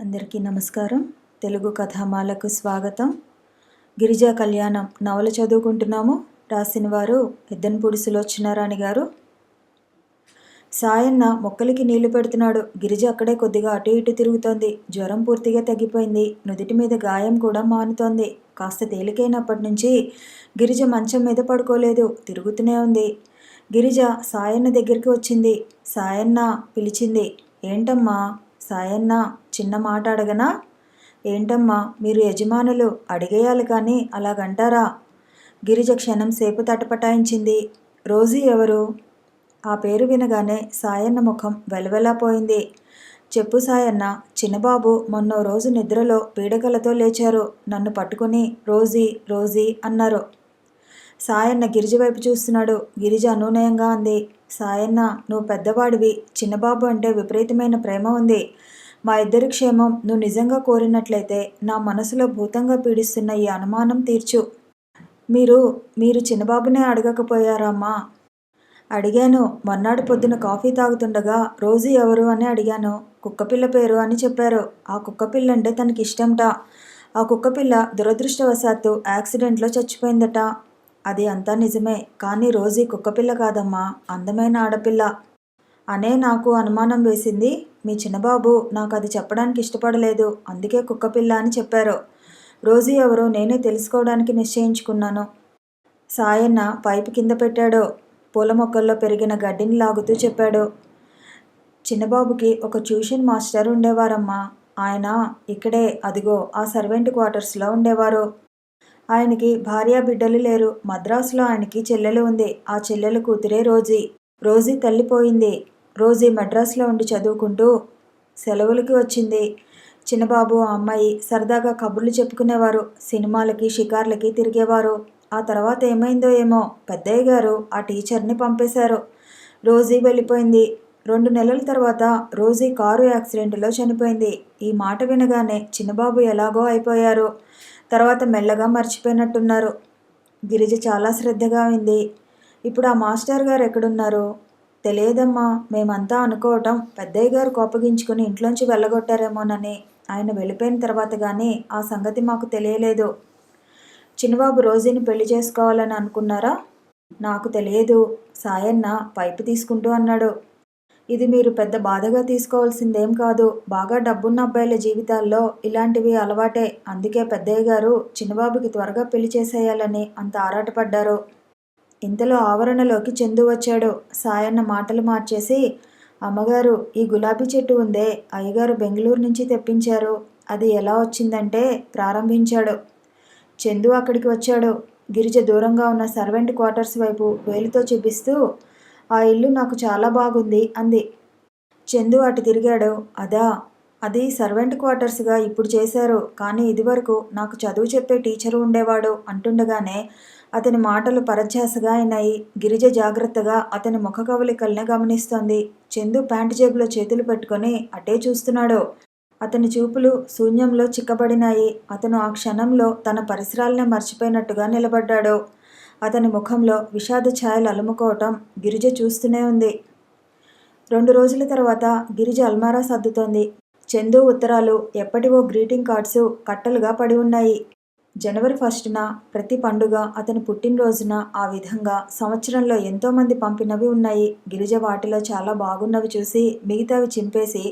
అందరికీ నమస్కారం. తెలుగు కథామాలకు స్వాగతం. గిరిజా కళ్యాణం నవల చదువుకుంటున్నాము. రాసిన వారు ఎద్దనపూడి సులోచనారాణి గారు. సాయన్న మొక్కలకి నీళ్లు పెడుతున్నాడు. గిరిజ అక్కడే కొద్దిగా అటు ఇటు తిరుగుతోంది. జ్వరం పూర్తిగా తగ్గిపోయింది. నుదిటి మీద గాయం కూడా మానుతోంది. కాస్త తేలికైనప్పటి నుంచి గిరిజ మంచం మీద పడుకోలేదు, తిరుగుతూనే ఉంది. గిరిజ సాయన్న దగ్గరికి వచ్చింది. సాయన్న పిలిచింది. ఏంటమ్మా? సాయన్న చిన్న మాట అడగనా? ఏంటమ్మా, మీరు యజమానులు, అడిగేయాలి కానీ అలాగంటారా? గిరిజ క్షణం సేపు తటపటాయించింది. రోజీ ఎవరు? ఆ పేరు వినగానే సాయన్న ముఖం వెలవెలాపోయింది. చెప్పు సాయన్న, చిన్నబాబు మొన్నో రోజు నిద్రలో పీడకలతో లేచారు. నన్ను పట్టుకుని రోజీ రోజీ అన్నారు. సాయన్న గిరిజ వైపు చూస్తున్నాడు. గిరిజ అనునయంగా అంది. సాయన్న, నువ్వు పెద్దవాడివి, చిన్నబాబు అంటే విపరీతమైన ప్రేమ ఉంది. మా ఇద్దరి క్షేమం నువ్వు నిజంగా కోరినట్లయితే నా మనసులో భూతంగా పీడిస్తున్న ఈ అనుమానం తీర్చు. మీరు చిన్నబాబునే అడగకపోయారమ్మా? అడిగాను. మర్నాడు పొద్దున కాఫీ తాగుతుండగా రోజు ఎవరు అని అడిగాను. కుక్కపిల్ల పేరు అని చెప్పారు. ఆ కుక్కపిల్లంటే తనకి ఇష్టంట. ఆ కుక్కపిల్ల దురదృష్టవశాత్తు యాక్సిడెంట్లో చచ్చిపోయిందట. అది అంతా నిజమే, కానీ రోజీ కుక్కపిల్ల కాదమ్మా, అందమైన ఆడపిల్ల అనే నాకు అనుమానం వేసింది. మీ చిన్నబాబు నాకు అది చెప్పడానికి ఇష్టపడలేదు, అందుకే కుక్కపిల్ల అని చెప్పారు. రోజీ ఎవరో నేనే తెలుసుకోవడానికి నిశ్చయించుకున్నాను. సాయన్న పైపు కింద పెట్టాడు. పూల మొక్కల్లో పెరిగిన గడ్డిని లాగుతూ చెప్పాడు. చిన్నబాబుకి ఒక ట్యూషన్ మాస్టర్ ఉండేవారమ్మా. ఆయన ఇక్కడే, అదిగో ఆ సర్వెంట్ క్వార్టర్స్లో ఉండేవారు. ఆయనకి భార్య బిడ్డలు లేరు. మద్రాసులో ఆయనకి చెల్లెలు ఉంది. ఆ చెల్లెలు కూతురే రోజీ. రోజీ తల్లిపోయింది. రోజీ మద్రాసులో ఉండి చదువుకుంటూ సెలవులకి వచ్చింది. చిన్నబాబు ఆ అమ్మాయి సరదాగా కబుర్లు చెప్పుకునేవారు. సినిమాలకి షికార్లకి తిరిగేవారు. ఆ తర్వాత ఏమైందో ఏమో, పెద్దయ్య గారు ఆ టీచర్ని పంపేశారు. రోజీ వెళ్ళిపోయింది. 2 నెలల తర్వాత రోజీ కారు యాక్సిడెంట్లో చనిపోయింది. ఈ మాట వినగానే చిన్నబాబు ఎలాగో అయిపోయారు. తర్వాత మెల్లగా మర్చిపోయినట్టున్నారు. గిరిజ చాలా శ్రద్ధగా ఉంది. ఇప్పుడు ఆ మాస్టర్ గారు ఎక్కడున్నారు? తెలియదమ్మా. మేమంతా అనుకోవటం పెద్దయ్య గారు కోపగించుకుని ఇంట్లోంచి వెళ్ళగొట్టారేమోనని. ఆయన వెళ్ళిపోయిన తర్వాత కానీ ఆ సంగతి మాకు తెలియలేదు. చిన్నబాబు రోజీని పెళ్లి చేసుకోవాలని అనుకున్నారా? నాకు తెలియదు. సాయన్న పైపు తీసుకుంటూ అన్నాడు. ఇది మీరు పెద్ద బాధగా తీసుకోవాల్సిందేం కాదు. బాగా డబ్బున్న అబ్బాయిల జీవితాల్లో ఇలాంటివి అలవాటే. అందుకే పెద్దయ్య గారు చిన్నబాబుకి త్వరగా పెళ్లి చేసేయాలని అంత ఆరాటపడ్డారు. ఇంతలో ఆవరణలోకి చందు వచ్చాడు. సాయన్న మాటలు మార్చేసి, అమ్మగారు, ఈ గులాబీ చెట్టు ఉందే, అయ్యగారు బెంగళూరు నుంచి తెప్పించారు. అది ఎలా వచ్చిందంటే ప్రారంభించాడు. చందు అక్కడికి వచ్చాడు. గిరిజ దూరంగా ఉన్న సర్వెంట్ క్వార్టర్స్ వైపు వేలితో చూపిస్తూ, ఆ ఇల్లు నాకు చాలా బాగుంది అంది. చందు అటు తిరిగాడు. అది సర్వెంట్ క్వార్టర్స్గా ఇప్పుడు చేశారు, కానీ ఇదివరకు నాకు చదువు చెప్పే టీచరు ఉండేవాడు అంటుండగానే అతని మాటలు పరధ్యాసగా అయినాయి. గిరిజ జాగ్రత్తగా అతని ముఖ కవలికల్ని గమనిస్తోంది. చందు ప్యాంటు జేబులో చేతులు పెట్టుకొని అటే చూస్తున్నాడు. అతని చూపులు శూన్యంలో చిక్కబడినాయి. అతను ఆ క్షణంలో తన పరిసరాలనే మర్చిపోయినట్టుగా నిలబడ్డాడు. అతని ముఖంలో విషాద ఛాయలు అలుముకోవటం గిరిజ చూస్తూనే ఉంది. 2 రోజుల తర్వాత గిరిజ అల్మారా సర్దుతోంది. చందు ఉత్తరాలు, ఎప్పటివో గ్రీటింగ్ కార్డ్సు కట్టలుగా పడి ఉన్నాయి. జనవరి 1న ప్రతి పండుగ, అతని పుట్టినరోజున, ఆ విధంగా సంవత్సరంలో ఎంతోమంది పంపినవి ఉన్నాయి. గిరిజ వాటిలో చాలా బాగున్నవి చూసి మిగతావి చింపేసి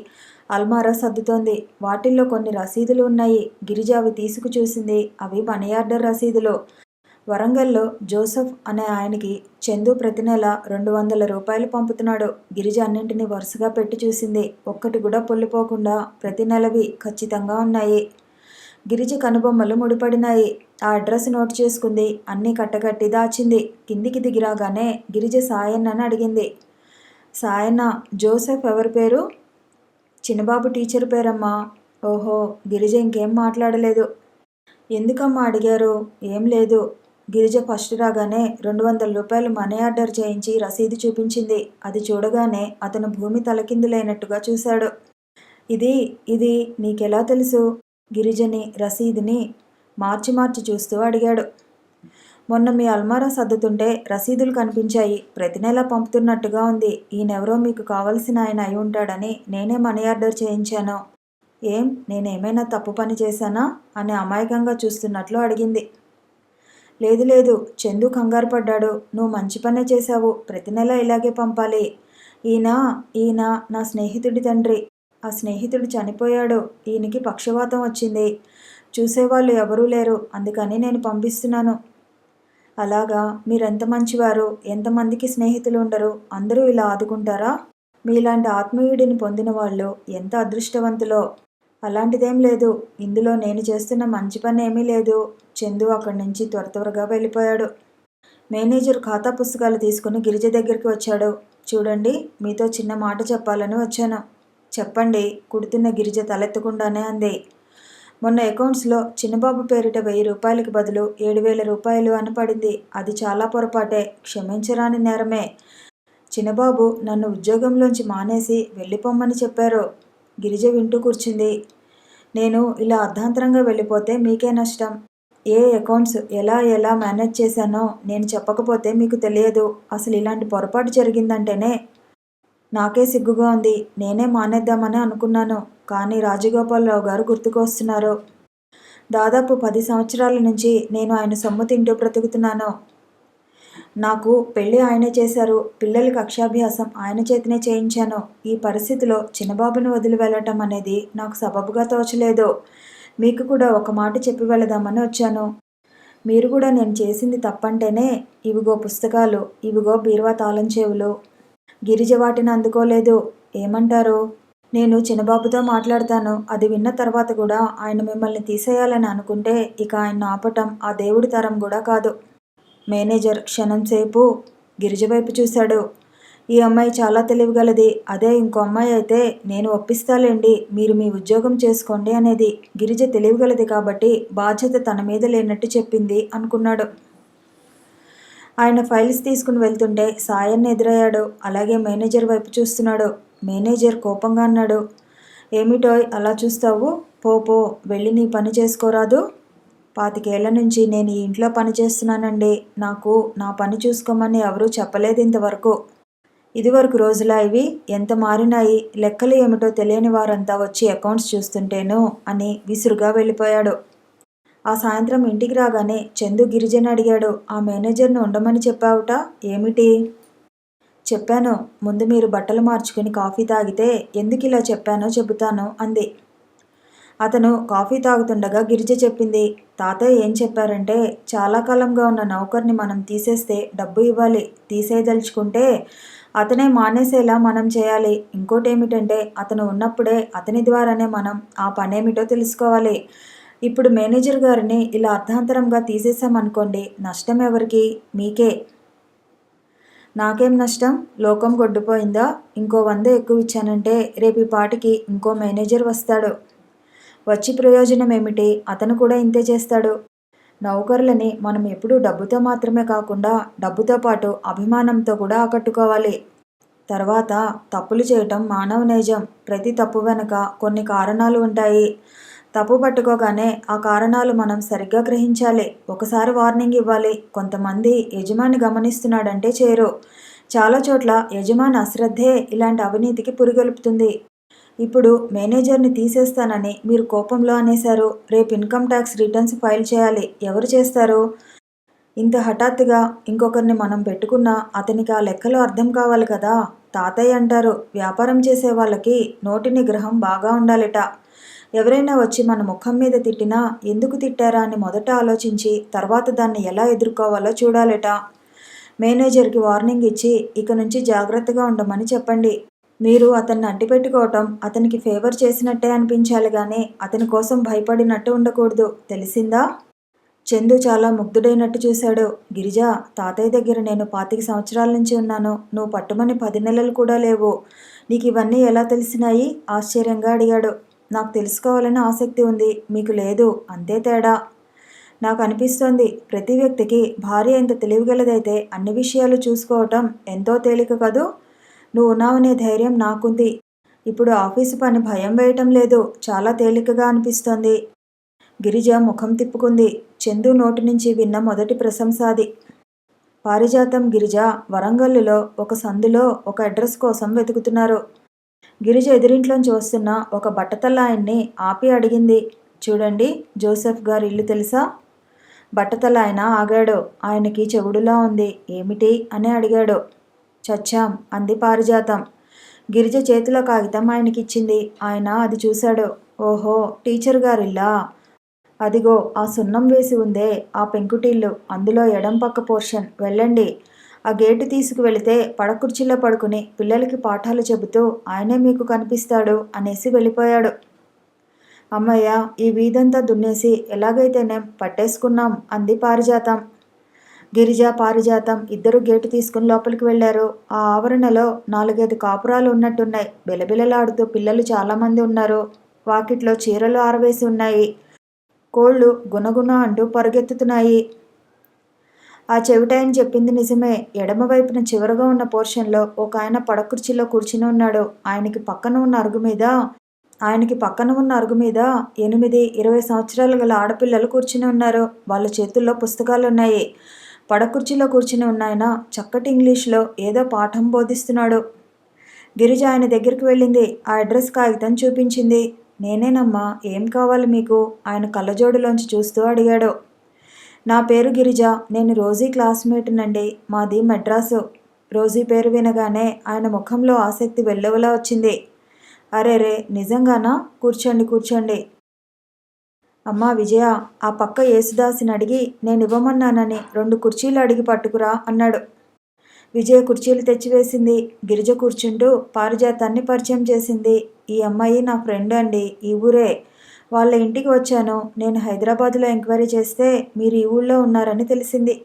అల్మారా సర్దుతోంది. వాటిల్లో కొన్ని రసీదులు ఉన్నాయి. గిరిజ అవి తీసుకు చూసింది. అవి మనీ ఆర్డర్ రసీదులు. వరంగల్లో జోసెఫ్ అనే ఆయనకి చందు ప్రతి నెల 200 రూపాయలు పంపుతున్నాడు. గిరిజ అన్నింటినీ వరుసగా పెట్టి చూసింది. ఒక్కటి కూడా పొల్లిపోకుండా ప్రతి నెలవి ఖచ్చితంగా ఉన్నాయి. గిరిజ కనుబొమ్మలు ముడిపడినాయి. ఆ అడ్రస్ నోట్ చేసుకుంది. అన్నీ కట్టగట్టి దాచింది. కిందికి దిగిరాగానే గిరిజ సాయన్నని అడిగింది. సాయన్న, జోసెఫ్ ఎవరి పేరు? చిన్నబాబు టీచర్ పేరమ్మా. ఓహో. గిరిజ ఇంకేం మాట్లాడలేదు. ఎందుకమ్మా అడిగారు? ఏం లేదు. గిరిజ ఫస్ట్ రాగానే 200 రూపాయలు మనీ ఆర్డర్ చేయించి రసీదు చూపించింది. అది చూడగానే అతను భూమి తలకిందులైనట్టుగా చూశాడు. ఇది నీకెలా తెలుసు? గిరిజని రసీదుని మార్చి మార్చి చూస్తూ అడిగాడు. మొన్న మీ అల్మారా సర్దుతుంటే రసీదులు కనిపించాయి. ప్రతి నెల పంపుతున్నట్టుగా ఉంది. ఈయనెవరో మీకు కావలసిన ఆయన అయి ఉంటాడని నేనే మనీ ఆర్డర్ చేయించాను. ఏం నేనేమైనా తప్పు పని చేశానా అని అమాయకంగా చూస్తున్నట్లు అడిగింది. లేదు లేదు, చందు కంగారు పడ్డాడు. నువ్వు మంచి పనే చేశావు, ప్రతి నెల ఇలాగే పంపాలి. ఈయన ఈయన నా స్నేహితుడి తండ్రి. ఆ స్నేహితుడు చనిపోయాడు. ఈయనకి పక్షవాతం వచ్చింది. చూసేవాళ్ళు ఎవరూ లేరు, అందుకని నేను పంపిస్తున్నాను. అలాగా, మీరెంత మంచివారు. ఎంతమందికి స్నేహితులు ఉండరు, అందరూ ఇలా ఆదుకుంటారా? మీలాంటి ఆత్మీయుడిని పొందిన వాళ్ళు ఎంత అదృష్టవంతులో. అలాంటిదేం లేదు, ఇందులో నేను చేస్తున్న మంచి పని ఏమీ లేదు. చందు అక్కడి నుంచి త్వరగా వెళ్ళిపోయాడు. మేనేజర్ ఖాతా పుస్తకాలు తీసుకుని గిరిజ దగ్గరికి వచ్చాడు. చూడండి, మీతో చిన్న మాట చెప్పాలని వచ్చాను. చెప్పండి, కుడుతున్న గిరిజ తలెత్తకుండానే అంది. మొన్న అకౌంట్స్లో చిన్నబాబు పేరిట 1000 రూపాయలకి బదులు 7000 రూపాయలు అని పడింది. అది చాలా పొరపాటే, క్షమించరాని నేరమే. చిన్నబాబు నన్ను ఉద్యోగంలోంచి మానేసి వెళ్ళిపోమ్మని చెప్పారు. గిరిజ వింటూ కూర్చుంది. నేను ఇలా అర్ధాంతరంగా వెళ్ళిపోతే మీకే నష్టం. ఏ అకౌంట్స్ ఎలా మేనేజ్ చేశానో నేను చెప్పకపోతే మీకు తెలియదు. అసలు ఇలాంటి పొరపాటు జరిగిందంటేనే నాకే సిగ్గుగా ఉంది. నేనే మానేద్దామని అనుకున్నాను, కానీ రాజగోపాలరావు గారు గుర్తుకొస్తున్నారు. దాదాపు 10 సంవత్సరాల నుంచి నేను ఆయన సొమ్ము తింటూ బ్రతుకుతున్నాను. నాకు పెళ్ళి ఆయనే చేశారు. పిల్లలకి అక్షాభ్యాసం ఆయన చేతనే చేయించాను. ఈ పరిస్థితిలో చిన్నబాబుని వదిలి వెళ్ళటం అనేది నాకు సబబుగా తోచలేదు. మీకు కూడా ఒక మాట చెప్పి వెళదామని వచ్చాను. మీరు కూడా నేను చేసింది తప్పంటేనే ఇవిగో పుస్తకాలు, ఇవిగో బీరువా తాళం చెవులు. గిరిజ వాటిని అందుకోలేదు. ఏమంటారు? నేను చిన్నబాబుతో మాట్లాడతాను. అది విన్న తర్వాత కూడా ఆయన మిమ్మల్ని తీసేయాలని అనుకుంటే ఇక ఆయన ఆపటం ఆ దేవుడి తరం కూడా కాదు. మేనేజర్ క్షణంసేపు గిరిజ వైపు చూశాడు. ఈ అమ్మాయి చాలా తెలివిగలది. అదే ఇంకో అమ్మాయి అయితే నేను ఒప్పిస్తాలేండి, మీరు మీ ఉద్యోగం చేసుకోండి అనేది. గిరిజ తెలివిగలది కాబట్టి బాధ్యత తన మీద లేనట్టు చెప్పింది అనుకున్నాడు. ఆయన ఫైల్స్ తీసుకుని వెళ్తుంటే సాయన్న ఎదురయ్యాడు. అలాగే మేనేజర్ వైపు చూస్తున్నాడు. మేనేజర్ కోపంగా అన్నాడు, ఏమిటోయ్ అలా చూస్తావు? పో వెళ్ళి నీ పని చేసుకోరాదు. 25 ఏళ్ల నుంచి నేను ఈ ఇంట్లో పని చేస్తున్నానండి. నాకు నా పని చూసుకోమని ఎవరూ చెప్పలేదు ఇంతవరకు. ఇదివరకు రోజులా ఇవి? ఎంత మారినాయి. లెక్కలు ఏమిటో తెలియని వారంతా వచ్చి అకౌంట్స్ చూస్తుంటేను అని విసురుగా వెళ్ళిపోయాడు. ఆ సాయంత్రం ఇంటికి రాగానే చందు గిరిజని అడిగాడు, ఆ మేనేజర్ని ఉండమని చెప్పావుట, ఏమిటి? చెప్పాను, ముందు మీరు బట్టలు మార్చుకుని కాఫీ తాగితే ఎందుకు ఇలా చెప్పానో చెబుతాను అంది. అతను కాఫీ తాగుతుండగా గిరిజ చెప్పింది, తాతయ్య ఏం చెప్పారంటే చాలా కాలంగా ఉన్న నౌకర్ని మనం తీసేస్తే డబ్బు ఇవ్వాలి. తీసేయదలుచుకుంటే అతనే మానేసేలా మనం చేయాలి. ఇంకోటేమిటంటే అతను ఉన్నప్పుడే అతని ద్వారానే మనం ఆ పనేమిటో తెలుసుకోవాలి. ఇప్పుడు మేనేజర్ గారిని ఇలా అర్ధాంతరంగా తీసేసామనుకోండి, నష్టం ఎవరికి? మీకే. నాకేం నష్టం? లోకం గొడ్డుపోయిందా? ఇంకో 100 ఎక్కువ ఇచ్చానంటే రేపు పాటికి ఇంకో మేనేజర్ వస్తాడు. వచ్చి ప్రయోజనం ఏమిటి? అతను కూడా ఇంతే చేస్తాడు. నౌకర్లని మనం ఎప్పుడూ డబ్బుతో మాత్రమే కాకుండా డబ్బుతో పాటు అభిమానంతో కూడా ఆకట్టుకోవాలి. తర్వాత తప్పులు చేయటం మానవ నైజం. ప్రతి తప్పు వెనక కొన్ని కారణాలు ఉంటాయి. తప్పు పట్టుకోగానే ఆ కారణాలు మనం సరిగ్గా గ్రహించాలి. ఒకసారి వార్నింగ్ ఇవ్వాలి. కొంతమంది యజమాని గమనిస్తున్నాడంటే చేరు. చాలా చోట్ల యజమాని అశ్రద్ధే ఇలాంటి అవినీతికి పురిగొల్పుతుంది. ఇప్పుడు మేనేజర్ని తీసేస్తానని మీరు కోపంలో అనేశారు. రేపు ఇన్కమ్ ట్యాక్స్ రిటర్న్స్ ఫైల్ చేయాలి. ఎవరు చేస్తారు? ఇంత హఠాత్తుగా ఇంకొకరిని మనం పెట్టుకున్నా అతనికి ఆ లెక్కలు అర్థం కావాలి కదా. తాతయ్య అంటారు, వ్యాపారం చేసే వాళ్ళకి నోటి నిగ్రహం బాగా ఉండాలిట. ఎవరైనా వచ్చి మన ముఖం మీద తిట్టినా ఎందుకు తిట్టారా అని మొదట ఆలోచించి తర్వాత దాన్ని ఎలా ఎదుర్కోవాలో చూడాలిట. మేనేజర్కి వార్నింగ్ ఇచ్చి ఇక నుంచి జాగ్రత్తగా ఉండమని చెప్పండి. మీరు అతన్ని అడ్డుపెట్టుకోవటం అతనికి ఫేవర్ చేసినట్టే అనిపించాలి కానీ అతని కోసం భయపడినట్టు ఉండకూడదు. తెలిసిందా? చందు చాలా ముగ్ధుడైనట్టు చూశాడు. గిరిజ, తాతయ్య దగ్గర నేను 25 సంవత్సరాల నుంచి ఉన్నాను. నువ్వు పట్టుమని 10 నెలలు కూడా లేవు. నీకు ఇవన్నీ ఎలా తెలిసినాయి? ఆశ్చర్యంగా అడిగాడు. నాకు తెలుసుకోవాలని ఆసక్తి ఉంది, మీకు లేదు, అంతే తేడా. నాకు అనిపిస్తోంది ప్రతి వ్యక్తికి భార్య ఇంత తెలివిగలదైతే అన్ని విషయాలు చూసుకోవటం ఎంతో తేలిక కదూ. నువ్వు ఉన్నావనే ధైర్యం నాకుంది. ఇప్పుడు ఆఫీసు పని భయం వేయటం లేదు, చాలా తేలికగా అనిపిస్తోంది. గిరిజ ముఖం తిప్పుకుంది. చందు నోటి నుంచి విన్న మొదటి ప్రశంసాది. పారిజాతం గిరిజ వరంగల్లులో ఒక సందులో ఒక అడ్రస్ కోసం వెతుకుతున్నారు. గిరిజ ఎదురింట్లోంచి వస్తున్న ఒక బట్టతల ఆయన్ని ఆపి అడిగింది. చూడండి, జోసెఫ్ గారి ఇల్లు తెలుసా? బట్టతల ఆయన ఆగాడు. ఆయనకి చెవుడులా ఉంది. ఏమిటి అని అడిగాడు. చచ్చాం అంది పారిజాతం. గిరిజ చేతిలో కాగితం ఆయనకిచ్చింది. ఆయన అది చూశాడు. ఓహో, టీచర్ గారిల్లా? అదిగో ఆ సున్నం వేసి ఉందే ఆ పెంకుటిల్లు, అందులో ఎడం పక్క పోర్షన్. వెళ్ళండి. ఆ గేటు తీసుకువెళితే పడకుర్చీలో పడుకుని పిల్లలకి పాఠాలు చెబుతూ ఆయనే మీకు కనిపిస్తాడు అనేసి వెళ్ళిపోయాడు. అమ్మయ్య, ఈ వీధంతా దున్నేసి ఎలాగైతేనేం పట్టేసుకున్నాం అంది పారిజాతం. గిరిజ, పారిజాతం ఇద్దరు గేటు తీసుకుని లోపలికి వెళ్లారు. ఆ ఆవరణలో 4-5 కాపురాలు ఉన్నట్టున్నాయి. బిలబిలలాడుతూ పిల్లలు చాలామంది ఉన్నారు. వాకిట్లో చీరలు ఆరవేసి ఉన్నాయి. కోళ్లు గునగున అంటూ పరుగెత్తుతున్నాయి. ఆ చెవిటాయన చెప్పింది నిజమే. ఎడమవైపున చివరగా ఉన్న పోర్షన్లో ఒక ఆయన పడకుర్చీలో కూర్చుని ఉన్నాడు. ఆయనకి పక్కన ఉన్న అరుగు మీద 8-20 సంవత్సరాలు గల ఆడపిల్లలు కూర్చుని ఉన్నారు. వాళ్ళ చేతుల్లో పుస్తకాలున్నాయి. పడకుర్చీలో కూర్చుని ఉన్న ఆయన చక్కటి ఇంగ్లీష్లో ఏదో పాఠం బోధిస్తున్నాడు. గిరిజ ఆయన దగ్గరికి వెళ్ళింది. ఆ అడ్రస్ కాగితం చూపించింది. నేనేనమ్మా, ఏం కావాలి మీకు? ఆయన కళ్ళజోడులోంచి చూస్తూ అడిగాడు. నా పేరు గిరిజ. నేను రోజీ క్లాస్మేట్నండి. మాది మెడ్రాసు. రోజీ పేరు వినగానే ఆయన ముఖంలో ఆసక్తి వెల్లువలా వచ్చింది. అరేరే, నిజంగానా? కూర్చోండి. అమ్మా విజయ, ఆ పక్క యేసుదాసిని అడిగి నేను ఇవ్వమన్నానని 2 కుర్చీలు అడిగి పట్టుకురా అన్నాడు. విజయ కుర్చీలు తెచ్చివేసింది. గిరిజ కూర్చుంటూ పారిజాతాన్ని పరిచయం చేసింది. ఈ అమ్మాయి నా ఫ్రెండ్ అండి, ఈ ఊరే. వాళ్ళ ఇంటికి వచ్చాను. నేను హైదరాబాద్లో ఎంక్వైరీ చేస్తే మీరు ఈ ఊళ్ళో ఉన్నారని తెలిసింది.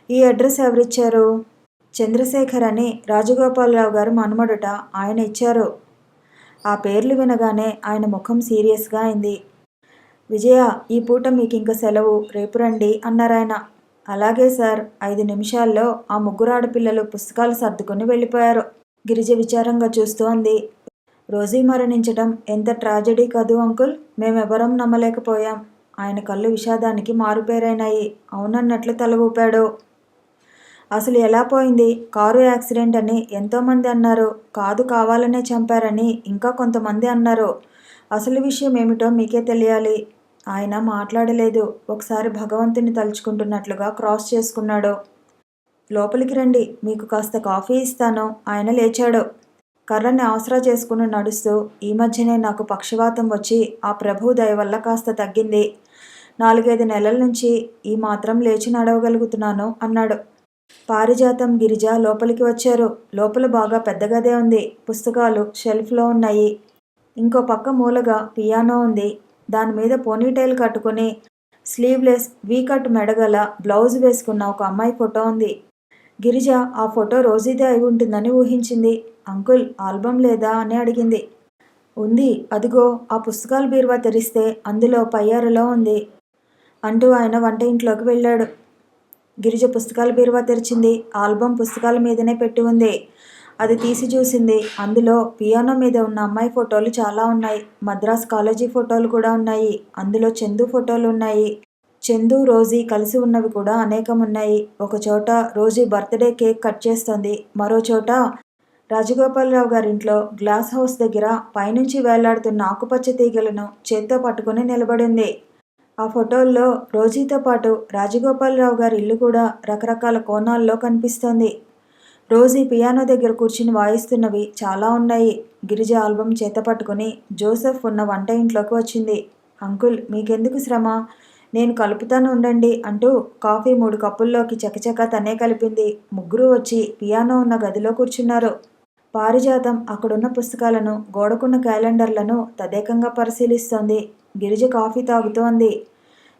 ఈ అడ్రస్ ఎవరిచ్చారు? చంద్రశేఖర్ అని రాజగోపాలరావు గారు మనమడుట, ఆయన ఇచ్చారు. ఆ పేర్లు వినగానే ఆయన ముఖం సీరియస్గా అయింది. విజయ, ఈ పూట మీకింక సెలవు, రేపు రండి అన్నారాయన. అలాగే సార్. 5 నిమిషాల్లో ఆ 3 ఆడపిల్లలు పుస్తకాలు సర్దుకుని వెళ్ళిపోయారు. గిరిజ విచారంగా చూస్తూ అంది. రోజీ మరణించటం ఎంత ట్రాజెడీ కదూ అంకుల్. మేమెవరం నమ్మలేకపోయాం. ఆయన కళ్ళు విషాదానికి మారుపేరైనాయి. అవునన్నట్లు తల ఊపాడు. అసలు ఎలా పోయింది? కారు యాక్సిడెంట్ అని ఎంతోమంది అన్నారు. కాదు, కావాలనే చంపారని ఇంకా కొంతమంది అన్నారు. అసలు విషయం ఏమిటో మీకే తెలియాలి. ఆయన మాట్లాడలేదు. ఒకసారి భగవంతుని తలుచుకుంటున్నట్లుగా క్రాస్ చేసుకున్నాడు. లోపలికి రండి, మీకు కాస్త కాఫీ ఇస్తాను. ఆయన లేచాడు. కర్రని ఆసరా చేసుకుని నడుస్తూ, ఈ మధ్యనే నాకు పక్షవాతం వచ్చి ఆ ప్రభువు దయ వల్ల కాస్త తగ్గింది. 4-5 నెలల నుంచి ఈ మాత్రం లేచి నడవగలుగుతున్నాను అన్నాడు. పారిజాతం, గిరిజ లోపలికి వచ్చారు. లోపల బాగా పెద్ద గదే ఉంది. పుస్తకాలు షెల్ఫ్లో ఉన్నాయి. ఇంకో పక్క మూలగా పియానో ఉంది. దానిమీద పోనీటైల్ కట్టుకుని స్లీవ్లెస్ వీకట్ మెడగల బ్లౌజ్ వేసుకున్న ఒక అమ్మాయి ఫోటో ఉంది. గిరిజ ఆ ఫోటో రోజీదే అయి ఉంటుందని ఊహించింది. అంకుల్, ఆల్బమ్ లేదా అని అడిగింది. ఉంది, అదిగో ఆ పుస్తకాల బీరువా తెరిస్తే అందులో పై అరలో ఉంది అంటూ ఆయన వంట ఇంట్లోకి వెళ్ళాడు. గిరిజ పుస్తకాల బీరువా తెరిచింది. ఆల్బమ్ పుస్తకాల మీదనే పెట్టి ఉంది. అది తీసి చూసింది. అందులో పియానో మీద ఉన్న అమ్మాయి ఫోటోలు చాలా ఉన్నాయి. మద్రాస్ కాలేజీ ఫోటోలు కూడా ఉన్నాయి. అందులో చందు ఫోటోలు ఉన్నాయి. చందు, రోజీ కలిసి ఉన్నవి కూడా అనేకం ఉన్నాయి. ఒకచోట రోజీ బర్త్డే కేక్ కట్ చేస్తోంది. మరో చోట రాజగోపాలరావు గారింట్లో గ్లాస్ హౌస్ దగ్గర పైనుంచి వేలాడుతున్న ఆకుపచ్చ తీగలను చేత్తో పట్టుకుని నిలబడింది. ఆ ఫోటోల్లో రోజీతో పాటు రాజగోపాలరావు గారి ఇల్లు కూడా రకరకాల కోణాల్లో కనిపిస్తోంది. రోజీ పియానో దగ్గర కూర్చుని వాయిస్తున్నవి చాలా ఉన్నాయి. గిరిజ ఆల్బమ్ చేత పట్టుకుని జోసెఫ్ ఉన్న వంట ఇంట్లోకి వచ్చింది. అంకుల్, మీకెందుకు శ్రమ, నేను కలుపుతాను ఉండండి అంటూ కాఫీ 3 కప్పుల్లోకి చకచకా తనే కలిపింది. ముగ్గురు వచ్చి పియానో ఉన్న గదిలో కూర్చున్నారు. పారిజాతం అక్కడున్న పుస్తకాలను, గోడకున్న క్యాలెండర్లను తదేకంగా పరిశీలిస్తోంది. గిరిజ కాఫీ తాగుతూ అంది.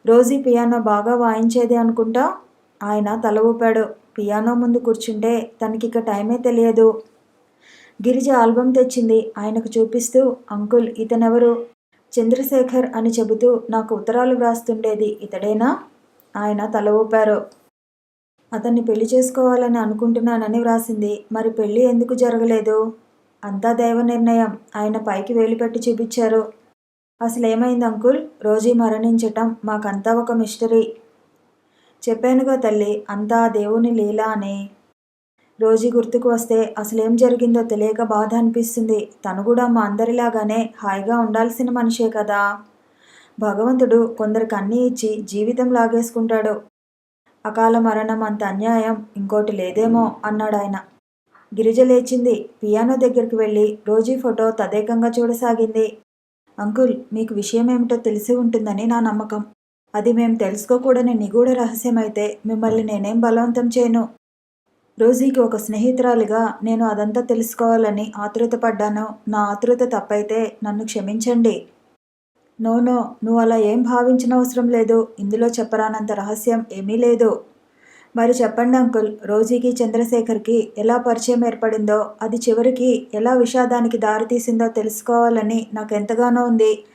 రోజీ పియానో బాగా వాయించేది అనుకుంటా? ఆయన తల ఊపాడు. పియానో ముందు కూర్చుంటే తనకిక టైమే తెలియదు. గిరిజ ఆల్బమ్ తెచ్చింది. ఆయనకు చూపిస్తూ, అంకుల్, ఇతనెవరు? చంద్రశేఖర్ అని చెబుతూ నాకు ఉత్తరాలు వ్రాస్తుండేది ఇతడేనా? ఆయన తల ఊపారు. అతన్ని పెళ్లి చేసుకోవాలని అనుకుంటున్నానని వ్రాసింది. మరి పెళ్లి ఎందుకు జరగలేదు? అంతా దైవ నిర్ణయం. ఆయన పైకి వేలిపెట్టి చూపించారు. అసలేమైంది అంకుల్? రోజీ మరణించటం మాకంతా ఒక మిస్టరీ. చెప్పానుగా తల్లి, అంతా దేవుని లీల అని. రోజీ గుర్తుకు వస్తే అసలేం జరిగిందో తెలియక బాధ అనిపిస్తుంది. తను కూడా మా అందరిలాగానే హాయిగా ఉండాల్సిన మనిషే కదా. భగవంతుడు కొందరికి అన్నీ ఇచ్చి జీవితం లాగేసుకుంటాడు. అకాల మరణం అంత అన్యాయం ఇంకోటి లేదేమో అన్నాడాయన. గిరిజ లేచింది. పియానో దగ్గరికి వెళ్ళి రోజీ ఫోటో తదేకంగా చూడసాగింది. అంకుల్, మీకు విషయం ఏమిటో తెలిసి ఉంటుందని నా నమ్మకం. అది మేం తెలుసుకోకూడని నిగూఢ రహస్యమైతే మిమ్మల్ని నేనేం బలవంతం చేయను. రోజీకి ఒక స్నేహితురాలిగా నేను అదంతా తెలుసుకోవాలని ఆతృతపడ్డాను. నా ఆతృత తప్పైతే నన్ను క్షమించండి. నో, నువ్వు అలా ఏం భావించనవసరం లేదు. ఇందులో చెప్పరానంత రహస్యం ఏమీ లేదు. మరి చెప్పండి అంకుల్, రోజీకి చంద్రశేఖర్కి ఎలా పరిచయం ఏర్పడిందో, అది చివరికి ఎలా విషాదానికి దారితీసిందో తెలుసుకోవాలని నాకెంతగానో ఉంది.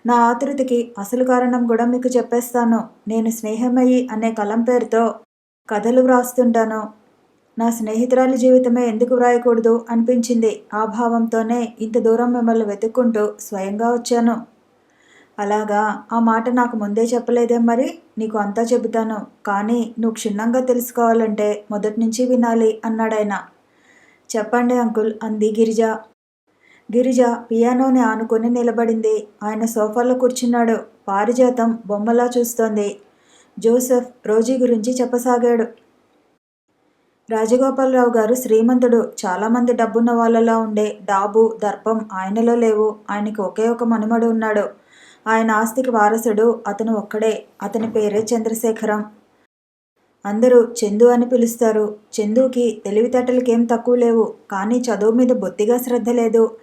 నా ఆతృతకి అసలు కారణం కూడా మీకు చెప్పేస్తాను. నేను స్నేహమయ్యి అనే కలం పేరుతో కథలు వ్రాస్తుంటాను. నా స్నేహితురాలి జీవితమే ఎందుకు వ్రాయకూడదు అనిపించింది. ఆ భావంతోనే ఇంత దూరం మిమ్మల్ని వెతుక్కుంటూ స్వయంగా వచ్చాను. అలాగా? ఆ మాట నాకు ముందే చెప్పలేదేం మరి? నీకు అంతా చెబుతాను. కానీ నువ్వు క్షుణ్ణంగా తెలుసుకోవాలంటే మొదటి నుంచి వినాలి అన్నాడాయన. చెప్పండి అంకుల్ అంది గిరిజ. గిరిజ పియానోని ఆనుకొని నిలబడింది. ఆయన సోఫాలో కూర్చున్నాడు. పారిజాతం బొమ్మలా చూస్తోంది. జోసెఫ్ రోజీ గురించి చెప్పసాగాడు. రాజగోపాలరావు గారు శ్రీమంతుడు. చాలామంది డబ్బున్న వాళ్ళలా ఉండే డాబు దర్పం ఆయనలో లేవు. ఆయనకి ఒకే ఒక మనుమడు ఉన్నాడు. ఆయన ఆస్తికి వారసుడు అతను ఒక్కడే. అతని పేరే చంద్రశేఖరం. అందరూ చందు అని పిలుస్తారు. చందుకి తెలివితేటలకేం తక్కువ లేవు. కానీ చదువు మీద బొత్తిగా శ్రద్ధ లేదు.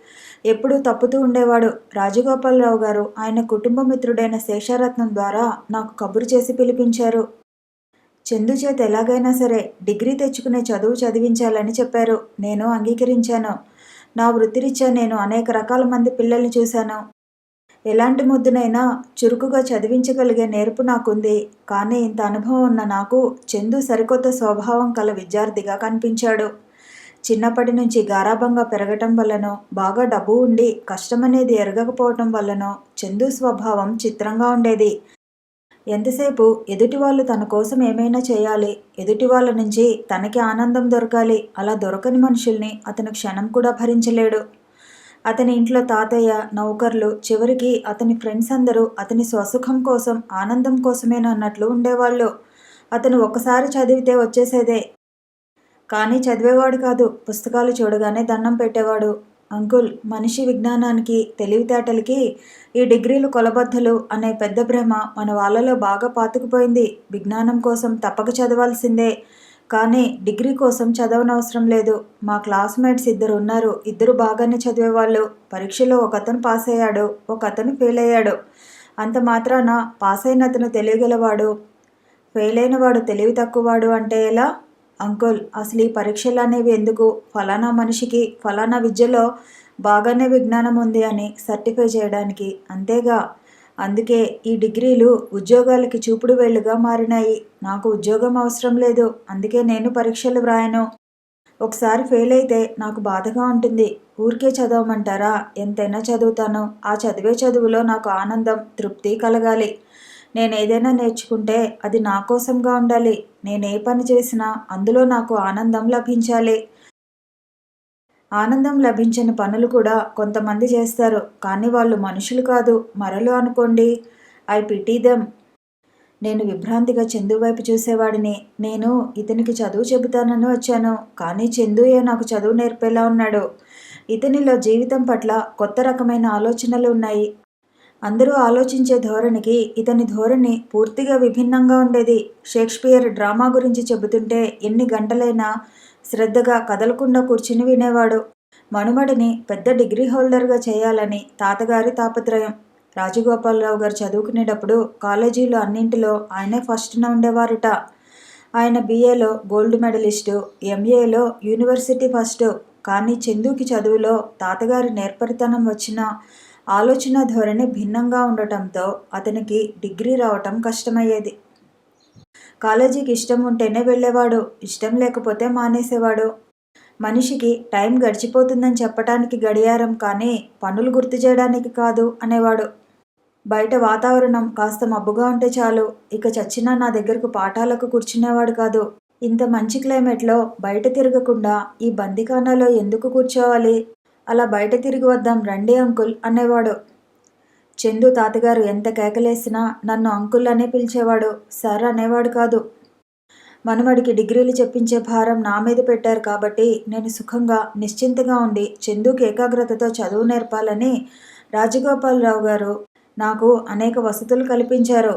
ఎప్పుడూ తప్పుతూ ఉండేవాడు. రాజగోపాలరావు గారు ఆయన కుటుంబ మిత్రుడైన శేషారత్నం ద్వారా నాకు కబురు చేసి పిలిపించారు. చందు చేత ఎలాగైనా సరే డిగ్రీ తెచ్చుకునే చదువు చదివించాలని చెప్పారు. నేను అంగీకరించాను. నా వృత్తిరీత్యా నేను అనేక రకాల మంది పిల్లల్ని చూశాను. ఎలాంటి ముద్దునైనా చురుకుగా చదివించగలిగే నేర్పు నాకుంది. కానీ ఇంత అనుభవం ఉన్న నాకు చందు సరికొత్త స్వభావం కల విద్యార్థిగా కనిపించాడు. చిన్నప్పటి నుంచి గారాబంగా పెరగటం వల్లనో, బాగా డబ్బు ఉండి కష్టమనేది ఎరగకపోవటం వల్లనో చందు స్వభావం చిత్రంగా ఉండేది. ఎంతసేపు ఎదుటివాళ్ళు తన కోసం ఏమైనా చేయాలి, ఎదుటి వాళ్ళ నుంచి తనకి ఆనందం దొరకాలి. అలా దొరకని మనుషుల్ని అతను క్షణం కూడా భరించలేడు. అతని ఇంట్లో తాతయ్య, నౌకర్లు, చివరికి అతని ఫ్రెండ్స్ అందరూ అతని స్వసుఖం కోసం, ఆనందం కోసమేనన్నట్లు ఉండేవాళ్ళు. అతను ఒక్కసారి చదివితే వచ్చేసేదే. కానీ చదివేవాడు కాదు. పుస్తకాలు చూడగానే దండం పెట్టేవాడు. అంకుల్, మనిషి విజ్ఞానానికి, తెలివితేటలకి ఈ డిగ్రీలు కొలబద్దలు అనే పెద్ద భ్రమ మన వాళ్ళలో బాగా పాతుకుపోయింది. విజ్ఞానం కోసం తప్పక చదవాల్సిందే. కానీ డిగ్రీ కోసం చదవనవసరం లేదు. మా క్లాస్మేట్స్ ఇద్దరు ఉన్నారు. ఇద్దరు బాగానే చదివేవాళ్ళు. పరీక్షలో ఒకతను పాస్ అయ్యాడు, ఒకతను ఫెయిల్ అయ్యాడు. అంత మాత్రాన పాస్ అయిన అతను తెలియగలవాడు, ఫెయిల్ అయిన వాడు తెలివి తక్కువవాడు అంటే ఎలా? అంకుల్, అసలు ఈ పరీక్షలు అనేవి ఎందుకు? ఫలానా మనిషికి ఫలానా విద్యలో బాగానే విజ్ఞానం ఉంది అని సర్టిఫై చేయడానికి, అంతేగా. అందుకే ఈ డిగ్రీలు ఉద్యోగాలకి చూపుడు వేళ్ళుగా మారినాయి. నాకు ఉద్యోగం అవసరం లేదు. అందుకే నేను పరీక్షలు వ్రాయను. ఒకసారి ఫెయిల్ అయితే నాకు బాధగా ఉంటుంది. ఊరికే చదవమంటారా? ఎంతైనా చదువుతాను. ఆ చదివే చదువులో నాకు ఆనందం, తృప్తి కలగాలి. నేనేదైనా నేర్చుకుంటే అది నా కోసంగా ఉండాలి. నేనే పని చేసినా అందులో నాకు ఆనందం లభించాలి. ఆనందం లభించని పనులు కూడా కొంతమంది చేస్తారు. కానీ వాళ్ళు మనుషులు కాదు, మరలు అనుకోండి. I pity them. నేను విభ్రాంతిగా చందు వైపు చూసేవాడిని. నేను ఇతనికి చదువు చెబుతానని వచ్చాను. కానీ చందుయే నాకు చదువు నేర్పేలా ఉన్నాడు. ఇతనిలో జీవితం పట్ల కొత్త రకమైన ఆలోచనలు ఉన్నాయి. అందరూ ఆలోచించే ధోరణికి ఇతని ధోరణి పూర్తిగా విభిన్నంగా ఉండేది. షేక్స్పియర్ డ్రామా గురించి చెబుతుంటే ఎన్ని గంటలైనా శ్రద్ధగా కదలకుండా కూర్చుని వినేవాడు. మనుమడిని పెద్ద డిగ్రీ హోల్డర్గా చేయాలని తాతగారి తాపత్రయం. రాజగోపాలరావు గారు చదువుకునేటప్పుడు కాలేజీలో అన్నింటిలో ఆయనే ఫస్ట్న ఉండేవారుట. ఆయన BAలో గోల్డ్ మెడలిస్టు, MAలో యూనివర్సిటీ ఫస్టు. కానీ చందుకి చదువులో తాతగారి నేర్పరితనం వచ్చిన ఆలోచన ధోరణి భిన్నంగా ఉండటంతో అతనికి డిగ్రీ రావటం కష్టమయ్యేది. కాలేజీకి ఇష్టం ఉంటేనే వెళ్ళేవాడు, ఇష్టం లేకపోతే మానేసేవాడు. మనిషికి టైం గడిచిపోతుందని చెప్పటానికి గడియారం, కానీ పనులు గుర్తు చేయడానికి కాదు అనేవాడు. బయట వాతావరణం కాస్త మబ్బుగా ఉంటే చాలు, ఇక చచ్చినా నా దగ్గరకు పాఠాలకు కూర్చునేవాడు కాదు. ఇంత మంచి క్లైమేట్లో బయట తిరగకుండా ఈ బందిఖానాలో ఎందుకు కూర్చోవాలి? అలా బయట తిరిగి వద్దాం రండి అంకుల్ అనేవాడు. చందు తాతగారు ఎంత కేకలేసినా నన్ను అంకుల్ అనే పిలిచేవాడు, సార్ అనేవాడు కాదు. మనవడికి డిగ్రీలు చెప్పించే భారం నా మీద పెట్టారు కాబట్టి నేను సుఖంగా నిశ్చింతగా ఉండి చందుకి ఏకాగ్రతతో చదువు నేర్పాలని రాజగోపాలరావు గారు నాకు అనేక వసతులు కల్పించారు.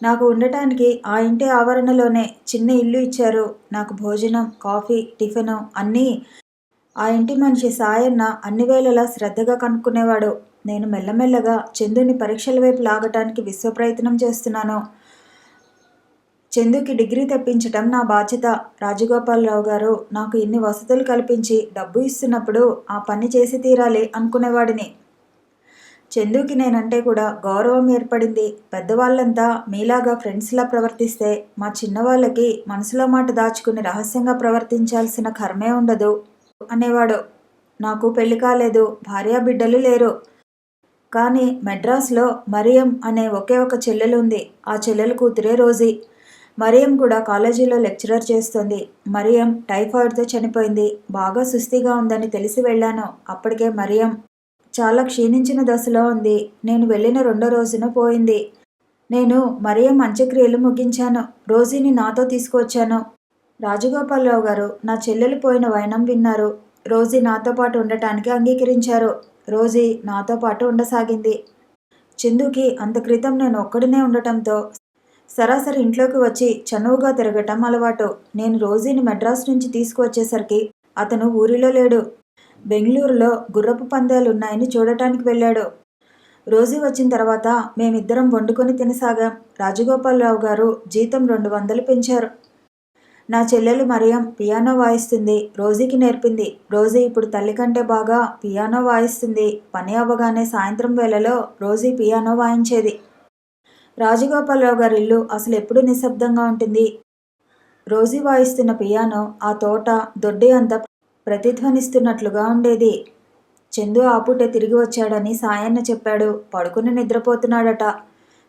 నాకు ఉండటానికి ఆ ఇంటి ఆవరణలోనే చిన్న ఇల్లు ఇచ్చారు. నాకు భోజనం, కాఫీ, టిఫిను అన్నీ ఆ ఇంటి మనిషి సాయన్న అన్ని వేళలా శ్రద్ధగా కనుక్కునేవాడు. నేను మెల్లమెల్లగా చందుని పరీక్షల వైపు లాగటానికి విశ్వప్రయత్నం చేస్తున్నాను. చందుకి డిగ్రీ తెప్పించటం నా బాధ్యత. రాజగోపాలరావు గారు నాకు ఇన్ని వసతులు కల్పించి డబ్బు ఇస్తున్నప్పుడు ఆ పని చేసి తీరాలి అనుకునేవాడిని. చందుకి నేనంటే కూడా గౌరవం ఏర్పడింది. పెద్దవాళ్ళంతా మీలాగా ఫ్రెండ్స్లా ప్రవర్తిస్తే మా చిన్నవాళ్ళకి మనసులో మాట దాచుకుని రహస్యంగా ప్రవర్తించాల్సిన కర్మే ఉండదు అనేవాడు. నాకు పెళ్లి కాలేదు, భార్యాబిడ్డలు లేరు. కానీ మెడ్రాస్లో మరియం అనే ఒకే ఒక చెల్లెలు ఉంది. ఆ చెల్లెలు కూతురే రోజీ. మరియం కూడా కాలేజీలో లెక్చరర్ చేస్తుంది. మరియం టైఫాయిడ్తో చనిపోయింది. బాగా సుస్థిగా ఉందని తెలిసి వెళ్ళాను. అప్పటికే మరియం చాలా క్షీణించిన దశలో ఉంది. నేను వెళ్ళిన 2వ రోజున పోయింది. నేను మరియం అంత్యక్రియలు ముగించాను. రోజీని నాతో తీసుకువచ్చాను. రాజగోపాలరావు గారు నా చెల్లెలు పోయిన వైనం విన్నారు. రోజీ నాతో పాటు ఉండటానికి అంగీకరించారు. రోజీ నాతో పాటు ఉండసాగింది. చందుకి అంత క్రితం నేను ఒక్కడినే ఉండటంతో సరాసరి ఇంట్లోకి వచ్చి చనువుగా తిరగటం అలవాటు. నేను రోజీని మెడ్రాస్ నుంచి తీసుకువచ్చేసరికి అతను ఊరిలో లేడు. బెంగళూరులో గుర్రపు పందాలున్నాయని చూడటానికి వెళ్ళాడు. రోజీ వచ్చిన తర్వాత మేమిద్దరం వండుకొని తినసాగాం. రాజగోపాలరావు గారు జీతం 200 పెంచారు. నా చెల్లెలు మరియం పియానో వాయిస్తుంది. రోజీకి నేర్పింది. రోజీ ఇప్పుడు తల్లి కంటే బాగా పియానో వాయిస్తుంది. పని అవ్వగానే సాయంత్రం వేళలో రోజీ పియానో వాయించేది. రాజగోపాలరావు గారి ఇల్లు అసలు ఎప్పుడూ నిశ్శబ్దంగా ఉంటుంది. రోజీ వాయిస్తున్న పియానో ఆ తోట, దొడ్డి అంతా ప్రతిధ్వనిస్తున్నట్లుగా ఉండేది. చందు ఆపుటే తిరిగి వచ్చాడని సాయన్న చెప్పాడు. పడుకుని నిద్రపోతున్నాడట.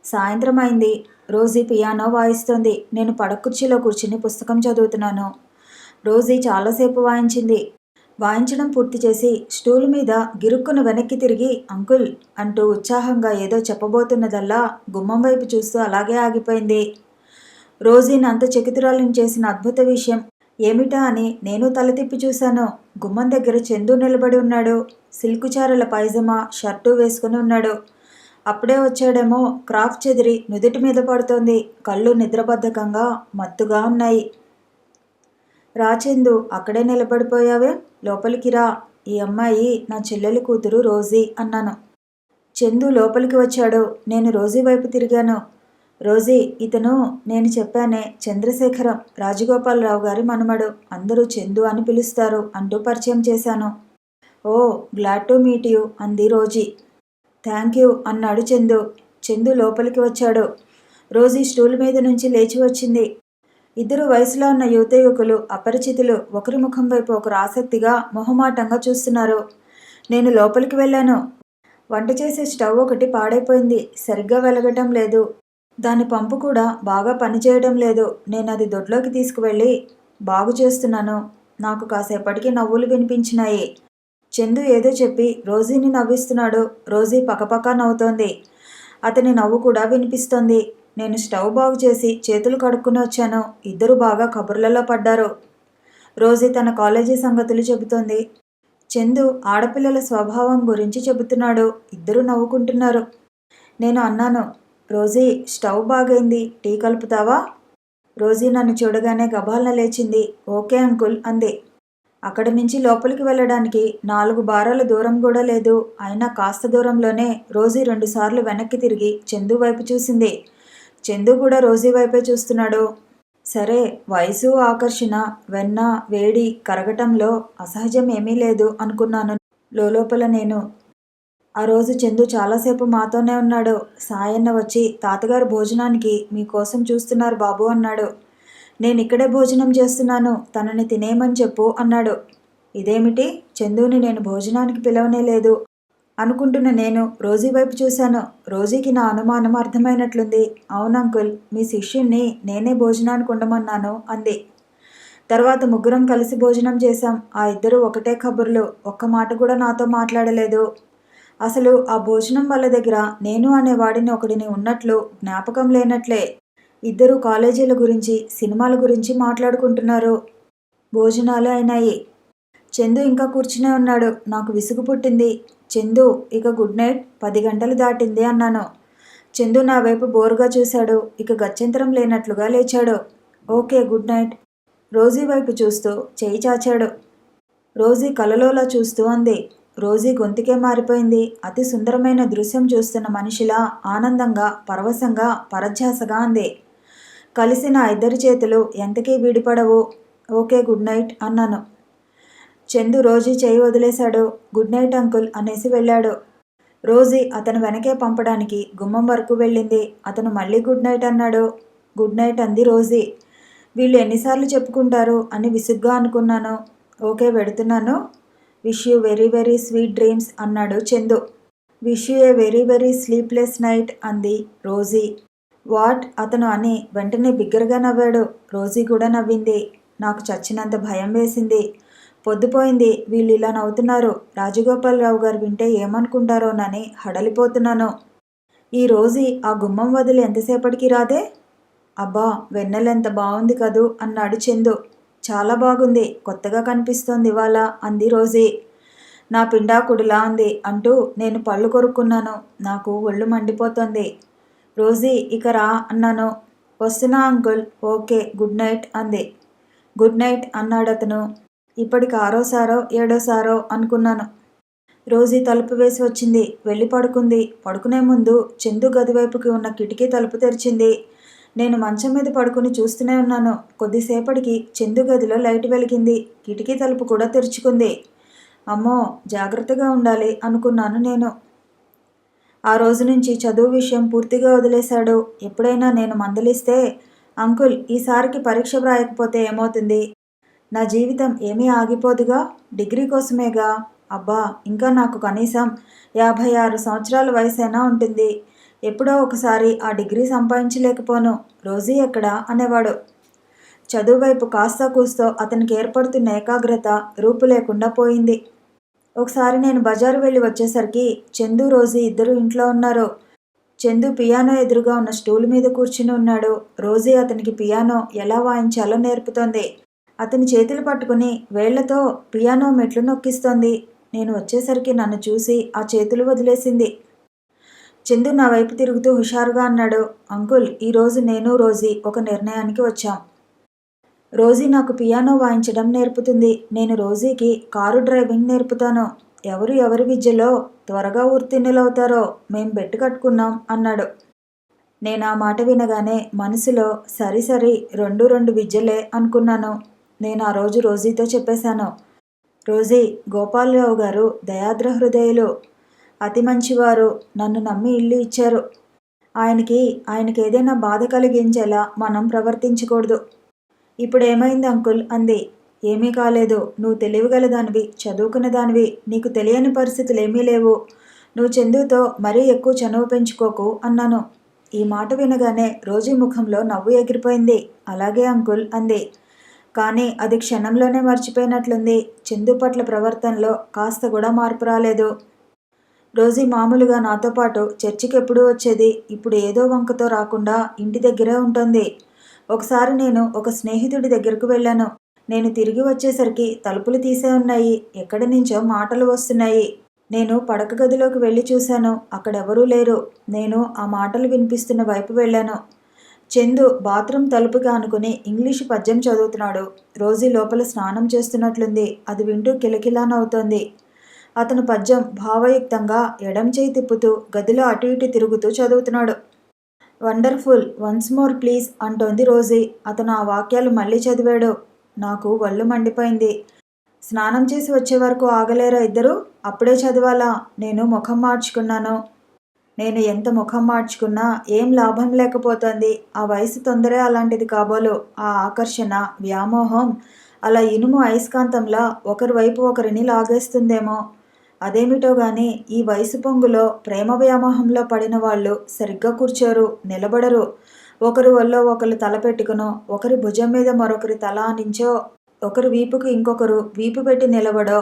సాయంత్రం అయింది. రోజీ పియానో వాయిస్తోంది. నేను పడకుర్చీలో కూర్చుని పుస్తకం చదువుతున్నాను. రోజీ చాలాసేపు వాయించింది. వాయించడం పూర్తి చేసి స్టూల్ మీద గిరుక్కున వెనక్కి తిరిగి అంకుల్ అంటూ ఉత్సాహంగా ఏదో చెప్పబోతున్నదల్లా గుమ్మం వైపు చూస్తూ అలాగే ఆగిపోయింది. రోజీని అంత చకితురాలిని చేసిన అద్భుత విషయం ఏమిటా అని నేను తల తిప్పి చూశాను. గుమ్మం దగ్గర చందు నిలబడి ఉన్నాడు. సిల్కుచారల పైజమా, షర్టు వేసుకుని ఉన్నాడు. అప్పుడే వచ్చాడేమో. క్రాఫ్ చెదిరి నుదుటి మీద పడుతోంది. కళ్ళు నిద్రబద్ధకంగా మత్తుగా ఉన్నాయి. రా చందు, అక్కడే నిలబడిపోయావే, లోపలికి రా. ఈ అమ్మాయి నా చెల్లెలి కూతురు రోజీ అన్నాను. చందు లోపలికి వచ్చాడు. నేను రోజీ వైపు తిరిగాను. రోజీ, ఇతను నేను చెప్పానే చంద్రశేఖరం, రాజగోపాలరావు గారి మనమడు. అందరూ చందు అని పిలుస్తారు అంటూ పరిచయం చేశాను. ఓ, గ్లాడ్ టు మీట్ యూ అంది రోజీ. థ్యాంక్ యూ అన్నాడు చందు. చందు లోపలికి వచ్చాడు. రోజీ స్టూల్ మీద నుంచి లేచి వచ్చింది. ఇద్దరు వయసులో ఉన్న యువత యువకులు అపరిచితులు ఒకరి ముఖం వైపు ఒకరు ఆసక్తిగా మొహమాటంగా చూస్తున్నారు. నేను లోపలికి వెళ్ళాను. వంట చేసే స్టవ్ ఒకటి పాడైపోయింది. సరిగ్గా వెలగటం లేదు. దాని పంపు కూడా బాగా పనిచేయడం లేదు. నేను అది దొడ్లోకి తీసుకువెళ్ళి బాగు చేస్తున్నాను. నాకు కాసేపటికి నవ్వులు వినిపించినాయి. చందు ఏదో చెప్పి రోజీని నవ్విస్తున్నాడు. రోజీ పకపకా నవ్వుతోంది. అతని నవ్వు కూడా వినిపిస్తోంది. నేను స్టవ్ బాగు చేసి చేతులు కడుక్కుని వచ్చాను. ఇద్దరు బాగా కబుర్లలో పడ్డారు. రోజీ తన కాలేజీ సంగతులు చెబుతోంది. చందు ఆడపిల్లల స్వభావం గురించి చెబుతున్నాడు. ఇద్దరు నవ్వుకుంటున్నారు. నేను అన్నాను, రోజీ స్టవ్ బాగైంది, టీ కలుపుతావా? రోజీ నన్ను చూడగానే గబాలన లేచింది. ఓకే అంకుల్ అంది. అక్కడి నుంచి లోపలికి వెళ్ళడానికి 4 బారాల దూరం కూడా లేదు. అయినా కాస్త దూరంలోనే రోజీ 2 సార్లు వెనక్కి తిరిగి చందు వైపు చూసింది. చందు కూడా రోజీ వైపే చూస్తున్నాడు. సరే, వయసు, ఆకర్షణ, వెన్న, వేడి కరగటంలో అసహజం ఏమీ లేదు అనుకున్నాను లోపల నేను. ఆ రోజు చందు చాలాసేపు మాతోనే ఉన్నాడు. సాయన్న వచ్చి తాతగారు భోజనానికి మీకోసం చూస్తున్నారు బాబు అన్నాడు. నేను ఇక్కడే భోజనం చేస్తున్నాను, తనని తినేయమని చెప్పు అన్నాడు. ఇదేమిటి, చందుని నేను భోజనానికి పిలవనే లేదు అనుకుంటున్న నేను రోజీ వైపు చూశాను. రోజీకి నా అనుమానం అర్థమైనట్లుంది. అవునంకుల్, మీ శిష్యుణ్ణి నేనే భోజనానికి ఉండమన్నాను అంది. తర్వాత ముగ్గురం కలిసి భోజనం చేశాం. ఆ ఇద్దరు ఒకటే కబుర్లు, ఒక్క మాట కూడా నాతో మాట్లాడలేదు. అసలు ఆ భోజనం వాళ్ళ దగ్గర నేను అనేవాడిని ఒకడిని ఉన్నట్లు జ్ఞాపకం లేనట్లే. ఇద్దరు కాలేజీల గురించి, సినిమాల గురించి మాట్లాడుకుంటున్నారు. భోజనాలు అయినాయి. చందు ఇంకా కూర్చునే ఉన్నాడు. నాకు విసుగు పుట్టింది. చందు, ఇక గుడ్ నైట్, 10 గంటలు దాటింది అన్నాను. చందు నా వైపు బోరుగా చూశాడు. ఇక గత్యంతరం లేనట్లుగా లేచాడు. Okay, good night. రోజీ వైపు చూస్తూ చేయి చాచాడు. రోజీ కలలోలా చూస్తూ అంది. రోజీ గొంతుకే మారిపోయింది. అతి సుందరమైన దృశ్యం చూస్తున్న మనిషిలా ఆనందంగా, పరవశంగా, పరధ్యాసగా అంది. కలిసిన ఇద్దరి చేతులు ఎంతకీ విడిపడవు. ఓకే, గుడ్ నైట్ అన్నాను. చందు రోజీ చేయి వదిలేశాడు. గుడ్ నైట్ అంకుల్ అనేసి వెళ్ళాడు. రోజీ అతను వెనకే పంపడానికి గుమ్మం వరకు వెళ్ళింది. అతను మళ్ళీ గుడ్ నైట్ అన్నాడు. గుడ్ నైట్ అంది రోజీ. వీళ్ళు ఎన్నిసార్లు చెప్పుకుంటారు అని విసుగ్గా అనుకున్నాను. ఓకే, వెడుతున్నాను. Wish you very very sweet dreams అన్నాడు Chandu. Wish you a very very sleepless night అంది రోజీ. వాట్ అతను అని వెంటనే బిగ్గరగా నవ్వాడు. రోజీ కూడా నవ్వింది. నాకు చచ్చినంత భయం వేసింది. పొద్దుపోయింది, వీళ్ళు ఇలా నవ్వుతున్నారు. రాజగోపాలరావు గారు వింటే ఏమనుకుంటారోనని హడలిపోతున్నాను. ఈ రోజీ ఆ గుమ్మం వదిలి ఎంతసేపటికి రాదే? అబ్బా, వెన్నెలెంత బాగుంది కదూ అన్నాడు చందు. చాలా బాగుంది, కొత్తగా కనిపిస్తోంది ఇవాళ అంది రోజీ. నా పిండాకుడిలా అంది అంటూ నేను పళ్ళు కొరుక్కున్నాను. నాకు ఒళ్ళు మండిపోతోంది. రోజీ, ఇక రా అన్నాను. వస్తున్నా అంకుల్. ఓకే, గుడ్ నైట్ అంది. గుడ్ నైట్ అన్నాడతను. ఇప్పటికి 6సారో 7సారో అనుకున్నాను. రోజీ తలుపు వేసి వచ్చింది. వెళ్ళి పడుకుంది. పడుకునే ముందు చందు గదివైపుకి ఉన్న కిటికీ తలుపు తెరిచింది. నేను మంచం మీద పడుకుని చూస్తూనే ఉన్నాను. కొద్దిసేపటికి చందు గదిలో లైట్ వెలిగింది. కిటికీ తలుపు కూడా తెరుచుకుంది. అమ్మో, జాగ్రత్తగా ఉండాలి అనుకున్నాను నేను. ఆ రోజు నుంచి చదువు విషయం పూర్తిగా వదిలేశాడు. ఎప్పుడైనా నేను మందలిస్తే, అంకుల్, ఈసారికి పరీక్ష వ్రాయకపోతే ఏమవుతుంది? నా జీవితం ఏమీ ఆగిపోదుగా, డిగ్రీ కోసమేగా. అబ్బా, ఇంకా నాకు కనీసం 56 సంవత్సరాల వయసైనా ఉంటుంది. ఎప్పుడో ఒకసారి ఆ డిగ్రీ సంపాదించలేకపోను. రోజీ ఎక్కడా అనేవాడు. చదువు వైపు కాస్త కూస్తో అతనికి ఏర్పడుతున్న ఏకాగ్రత రూపు లేకుండా పోయింది. ఒకసారి నేను బజారు వెళ్ళి వచ్చేసరికి చందు, రోజీ ఇద్దరు ఇంట్లో ఉన్నారు. చందు పియానో ఎదురుగా ఉన్న స్టూల్ మీద కూర్చుని ఉన్నాడు. రోజీ అతనికి పియానో ఎలా వాయించాలో నేర్పుతోంది. అతని చేతులు పట్టుకుని వేళ్లతో పియానో మెట్లు నొక్కిస్తోంది. నేను వచ్చేసరికి నన్ను చూసి ఆ చేతులు వదిలేసింది. చందు నా వైపు తిరుగుతూ హుషారుగా అన్నాడు. అంకుల్, ఈరోజు నేను రోజీ ఒక నిర్ణయానికి వచ్చాం. రోజీ నాకు పియానో వాయించడం నేర్పుతుంది. నేను రోజీకి కారు డ్రైవింగ్ నేర్పుతాను. ఎవరి విద్యలో త్వరగా ఉత్తీర్ణులవుతారో మేం బెట్టు కట్టుకున్నాం అన్నాడు. నేను ఆ మాట వినగానే మనసులో సరి 2 విద్యలే అనుకున్నాను. నేను ఆ రోజు రోజీతో చెప్పేశాను. రోజీ, గోపాలరావు గారు దయాద్ర హృదయులు, అతి మంచివారు. నన్ను నమ్మి ఇల్లు ఇచ్చారు. ఆయనకి ఏదైనా బాధ కలిగించేలా మనం ప్రవర్తించకూడదు. ఇప్పుడేమైంది అంకుల్ అంది. ఏమీ కాలేదు. నువ్వు తెలివిగలదానివి, చదువుకున్న దానివి. నీకు తెలియని పరిస్థితులు ఏమీ లేవు. నువ్వు చందుతో మరీ ఎక్కువ చనువు పెంచుకోకు అన్నాను. ఈ మాట వినగానే రోజీ ముఖంలో నవ్వు ఎగిరిపోయింది. అలాగే అంకుల్ అంది. కానీ అది క్షణంలోనే మర్చిపోయినట్లుంది. చందు పట్ల ప్రవర్తనలో కాస్త కూడా మార్పు రాలేదు. రోజీ మామూలుగా నాతో పాటు చర్చికి ఎప్పుడూ వచ్చేది. ఇప్పుడు ఏదో వంకతో రాకుండా ఇంటి దగ్గరే ఉంటుంది. ఒకసారి నేను ఒక స్నేహితుడి దగ్గరకు వెళ్ళాను. నేను తిరిగి వచ్చేసరికి తలుపులు తీసే ఉన్నాయి. ఎక్కడి నుంచో మాటలు వస్తున్నాయి. నేను పడక గదిలోకి వెళ్ళి చూశాను. అక్కడెవరూ లేరు. నేను ఆ మాటలు వినిపిస్తున్న వైపు వెళ్ళాను. చందు బాత్రూమ్ తలుపుకి ఆనుకుని ఇంగ్లీషు పద్యం చదువుతున్నాడు. రోజీ లోపల స్నానం చేస్తున్నట్లుంది. అది వింటూ కిలకిలా నవ్వుతోంది. అతను పద్యం భావయుక్తంగా ఎడం చేయి తిప్పుతూ గదిలో అటు ఇటు తిరుగుతూ చదువుతున్నాడు. వండర్ఫుల్, వన్స్ మోర్ ప్లీజ్ అంటోంది రోజీ. అతను ఆ వాక్యాలు మళ్ళీ చదివాడు. నాకు ఒళ్ళు మండిపోయింది. స్నానం చేసి వచ్చే వరకు ఆగలేరా ఇద్దరు? అప్పుడే చదవాలా? నేను ముఖం మార్చుకున్నాను. నేను ఎంత ముఖం మార్చుకున్నా ఏం లాభం లేకపోతోంది. ఆ వయసు తొందరే అలాంటిది కాబోలు. ఆ ఆకర్షణ, వ్యామోహం అలా ఇనుము అయస్కాంతంలా ఒకరి వైపు ఒకరిని లాగేస్తుందేమో. అదేమిటో గాని ఈ వయసు పొంగులో ప్రేమ వ్యామోహంలో పడిన వాళ్ళు సరిగ్గా కూర్చోరు, నిలబడరు. ఒకరు ఒళ్ళో ఒకరు తల పెట్టుకునో, ఒకరి భుజం మీద మరొకరి తల ఆనించో ఒకరు వీపుకు ఇంకొకరు వీపు పెట్టి నిలబడో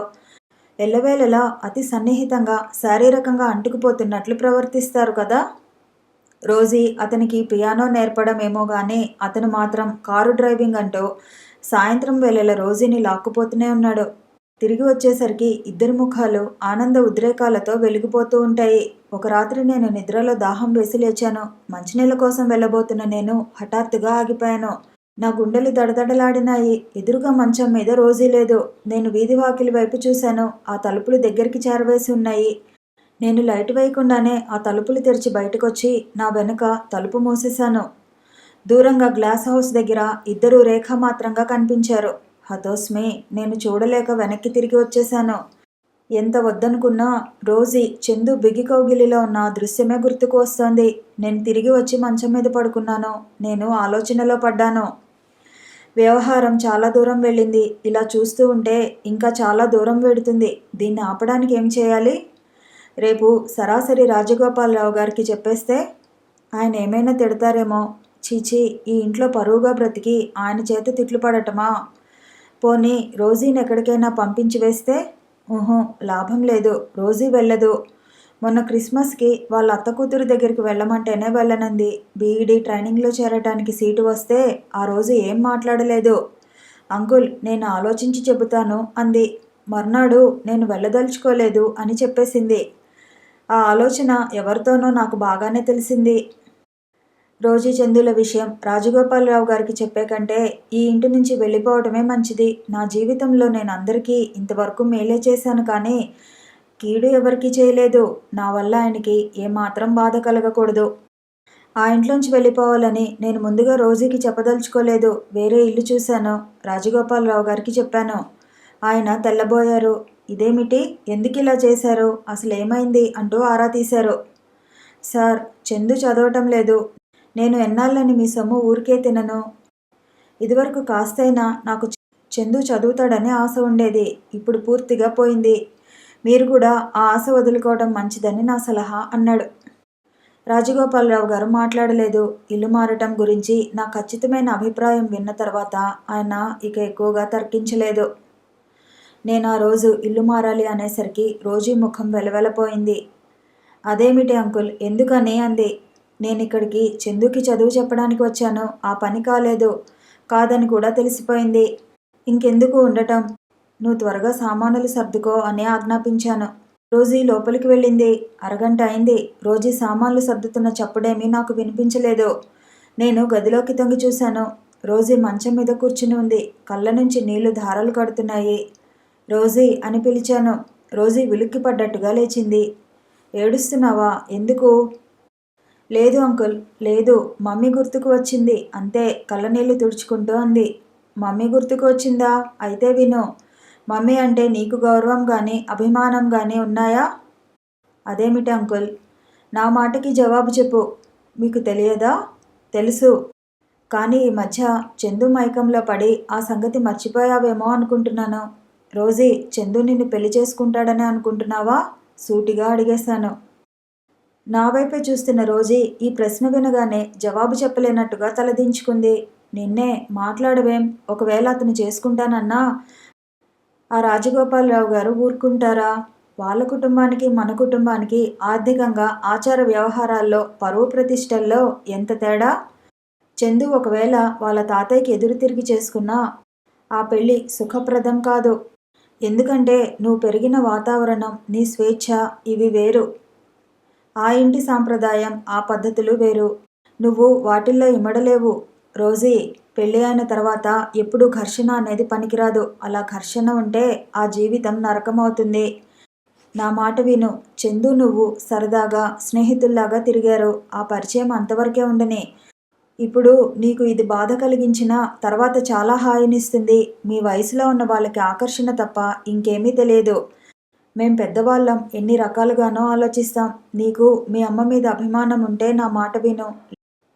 ఎల్లవేళలా అతి సన్నిహితంగా శారీరకంగా అంటుకుపోతున్నట్లు ప్రవర్తిస్తారు కదా. రోజీ అతనికి పియానో నేర్పడమేమో గానీ అతను మాత్రం కారు డ్రైవింగ్ అంటూ సాయంత్రం వేళల రోజీని లాక్కుపోతూనే ఉన్నాడు. తిరిగి వచ్చేసరికి ఇద్దరి ముఖాలు ఆనంద ఉద్రేకాలతో వెలిగిపోతూ ఉంటాయి. ఒక రాత్రి నేను నిద్రలో దాహం వేసి లేచాను. మంచినీళ్ళ కోసం వెళ్ళబోతున్న నేను హఠాత్తుగా ఆగిపోయాను. నా గుండెలు దడదడలాడినాయి. ఎదురుగా మంచం మీద రోజీ లేదు. నేను వీధి వాకిలి వైపు చూశాను. ఆ తలుపులు దగ్గరికి చేరవేసి ఉన్నాయి. నేను లైట్ వేయకుండానే ఆ తలుపులు తెరిచి బయటకొచ్చి నా వెనుక తలుపు మూసేశాను. దూరంగా గ్లాస్ హౌస్ దగ్గర ఇద్దరూ రేఖామాత్రంగా కనిపించారు. హతోస్మి, నేను చూడలేక వెనక్కి తిరిగి వచ్చేశాను. ఎంత వద్దనుకున్నా రోజీ చందు బిగి కౌగిలిలో ఉన్న ఆ దృశ్యమే గుర్తుకు వస్తోంది. నేను తిరిగి వచ్చి మంచం మీద పడుకున్నాను. నేను ఆలోచనలో పడ్డాను. వ్యవహారం చాలా దూరం వెళ్ళింది. ఇలా చూస్తూ ఉంటే ఇంకా చాలా దూరం వెడుతుంది. దీన్ని ఆపడానికి ఏం చేయాలి? రేపు సరాసరి రాజగోపాలరావు గారికి చెప్పేస్తే ఆయన ఏమైనా తిడతారేమో. చీచీ, ఈ ఇంట్లో పరువుగా బ్రతికి ఆయన చేత తిట్లు పడటమా? పోనీ రోజీని ఎక్కడికైనా పంపించి వేస్తే? లాభం లేదు. రోజీ వెళ్ళదు. మొన్న క్రిస్మస్కి వాళ్ళ అత్త కూతురు దగ్గరికి వెళ్ళమంటేనే వెళ్ళనంది. బీఈడీ ట్రైనింగ్లో చేరటానికి సీటు వస్తే ఆ రోజు ఏం మాట్లాడలేదు. అంకుల్, నేను ఆలోచించి చెబుతాను అంది. మర్నాడు నేను వెళ్ళదలుచుకోలేదు అని చెప్పేసింది. ఆ ఆలోచన ఎవరితోనో నాకు బాగానే తెలిసింది. రోజీ చందుల విషయం రాజగోపాలరావు గారికి చెప్పే కంటే ఈ ఇంటి నుంచి వెళ్ళిపోవటమే మంచిది. నా జీవితంలో నేను అందరికీ ఇంతవరకు మేలే చేశాను, కానీ కీడు ఎవరికీ చేయలేదు. నా వల్ల ఆయనకి ఏమాత్రం బాధ కలగకూడదు. ఆ ఇంట్లోంచి వెళ్ళిపోవాలని నేను ముందుగా రోజీకి చెప్పదలుచుకోలేదు. వేరే ఇల్లు చూశాను. రాజగోపాలరావు గారికి చెప్పాను. ఆయన తెల్లబోయారు. ఇదేమిటి, ఎందుకు ఇలా చేశారు, అసలు ఏమైంది అంటూ ఆరా తీశారు. సార్, చందు చదవటం లేదు. నేను ఎన్నాళ్ళని మీ సొమ్ము ఊరికే తినను. ఇదివరకు కాస్తైనా నాకు చందు చదువుతాడని ఆశ ఉండేది. ఇప్పుడు పూర్తిగా పోయింది. మీరు కూడా ఆ ఆశ వదులుకోవడం మంచిదని నా సలహా అన్నాడు. రాజగోపాలరావు గారు మాట్లాడలేదు. ఇల్లు మారటం గురించి నా ఖచ్చితమైన అభిప్రాయం విన్న తర్వాత ఆయన ఇక ఎక్కువగా తర్కించలేదు. నేను ఆ రోజు ఇల్లు మారాలి అనేసరికి రోజీ ముఖం వెలవెలపోయింది. అదేమిటి అంకుల్, ఎందుకని అంది. నేనిక్కడికి చందుకి చదువు చెప్పడానికి వచ్చాను. ఆ పని కాలేదు. కాదని కూడా తెలిసిపోయింది. ఇంకెందుకు ఉండటం, నువ్వు త్వరగా సామానులు సర్దుకో అని ఆజ్ఞాపించాను. రోజీ లోపలికి వెళ్ళింది. అరగంట అయింది. రోజీ సామాన్లు సర్దుతున్న చప్పుడేమీ నాకు వినిపించలేదు. నేను గదిలోకి తొంగి చూశాను. రోజీ మంచం మీద కూర్చుని ఉంది. కళ్ళ నుంచి నీళ్లు ధారలు కడుతున్నాయి. రోజీ అని పిలిచాను. రోజీ ఉలిక్కి పడ్డట్టుగా లేచింది. ఏడుస్తున్నావా? ఎందుకు? లేదు అంకుల్, లేదు. మమ్మీ గుర్తుకు వచ్చింది అంతే, కళ్ళనీళ్ళు తుడుచుకుంటూ అంది. మమ్మీ గుర్తుకు వచ్చిందా? అయితే విను. మమ్మీ అంటే నీకు గౌరవం కానీ అభిమానం కానీ ఉన్నాయా? అదేమిటి అంకుల్? నా మాటకి జవాబు చెప్పు. మీకు తెలియదా? తెలుసు. కానీ ఈ మధ్య చందు మైకంలో పడి ఆ సంగతి మర్చిపోయావేమో అనుకుంటున్నాను. రోజీ, చందు నిన్ను పెళ్లి చేసుకుంటాడని అనుకుంటున్నావా? సూటిగా అడిగేశాను. నా వైపే చూస్తున్న రోజీ ఈ ప్రశ్న వినగానే జవాబు చెప్పలేనట్టుగా తలదించుకుంది. నిన్నే మాట్లాడవేం? ఒకవేళ అతను చేసుకుంటానన్నా ఆ రాజగోపాలరావు గారు ఊరుకుంటారా? వాళ్ళ కుటుంబానికి మన కుటుంబానికి ఆర్థికంగా ఆచార వ్యవహారాల్లో పరువు ప్రతిష్టల్లో ఎంత తేడా? చందు ఒకవేళ వాళ్ళ తాతయ్యకి ఎదురు తిరిగి చేసుకున్నా ఆ పెళ్ళి సుఖప్రదం కాదు. ఎందుకంటే నువ్వు పెరిగిన వాతావరణం, నీ స్వేచ్ఛ ఇవి వేరు. ఆ ఇంటి సాంప్రదాయం, ఆ పద్ధతులు వేరు. నువ్వు వాటిల్లో ఇమడలేవు. రోజీ, పెళ్ళి అయిన తర్వాత ఎప్పుడూ ఘర్షణ అనేది పనికిరాదు. అలా ఘర్షణ ఉంటే ఆ జీవితం నరకమవుతుంది. నా మాట విను. చందు నువ్వు సరదాగా స్నేహితుల్లాగా తిరిగారు. ఆ పరిచయం అంతవరకే ఉండని. ఇప్పుడు నీకు ఇది బాధ కలిగించినా తర్వాత చాలా హాయినిస్తుంది. మీ వయసులో ఉన్న వాళ్ళకి ఆకర్షణ తప్ప ఇంకేమీ తెలియదు. మేం పెద్దవాళ్ళం ఎన్ని రకాలుగానో ఆలోచిస్తాం. నీకు మీ అమ్మ మీద అభిమానం ఉంటే నా మాట విను.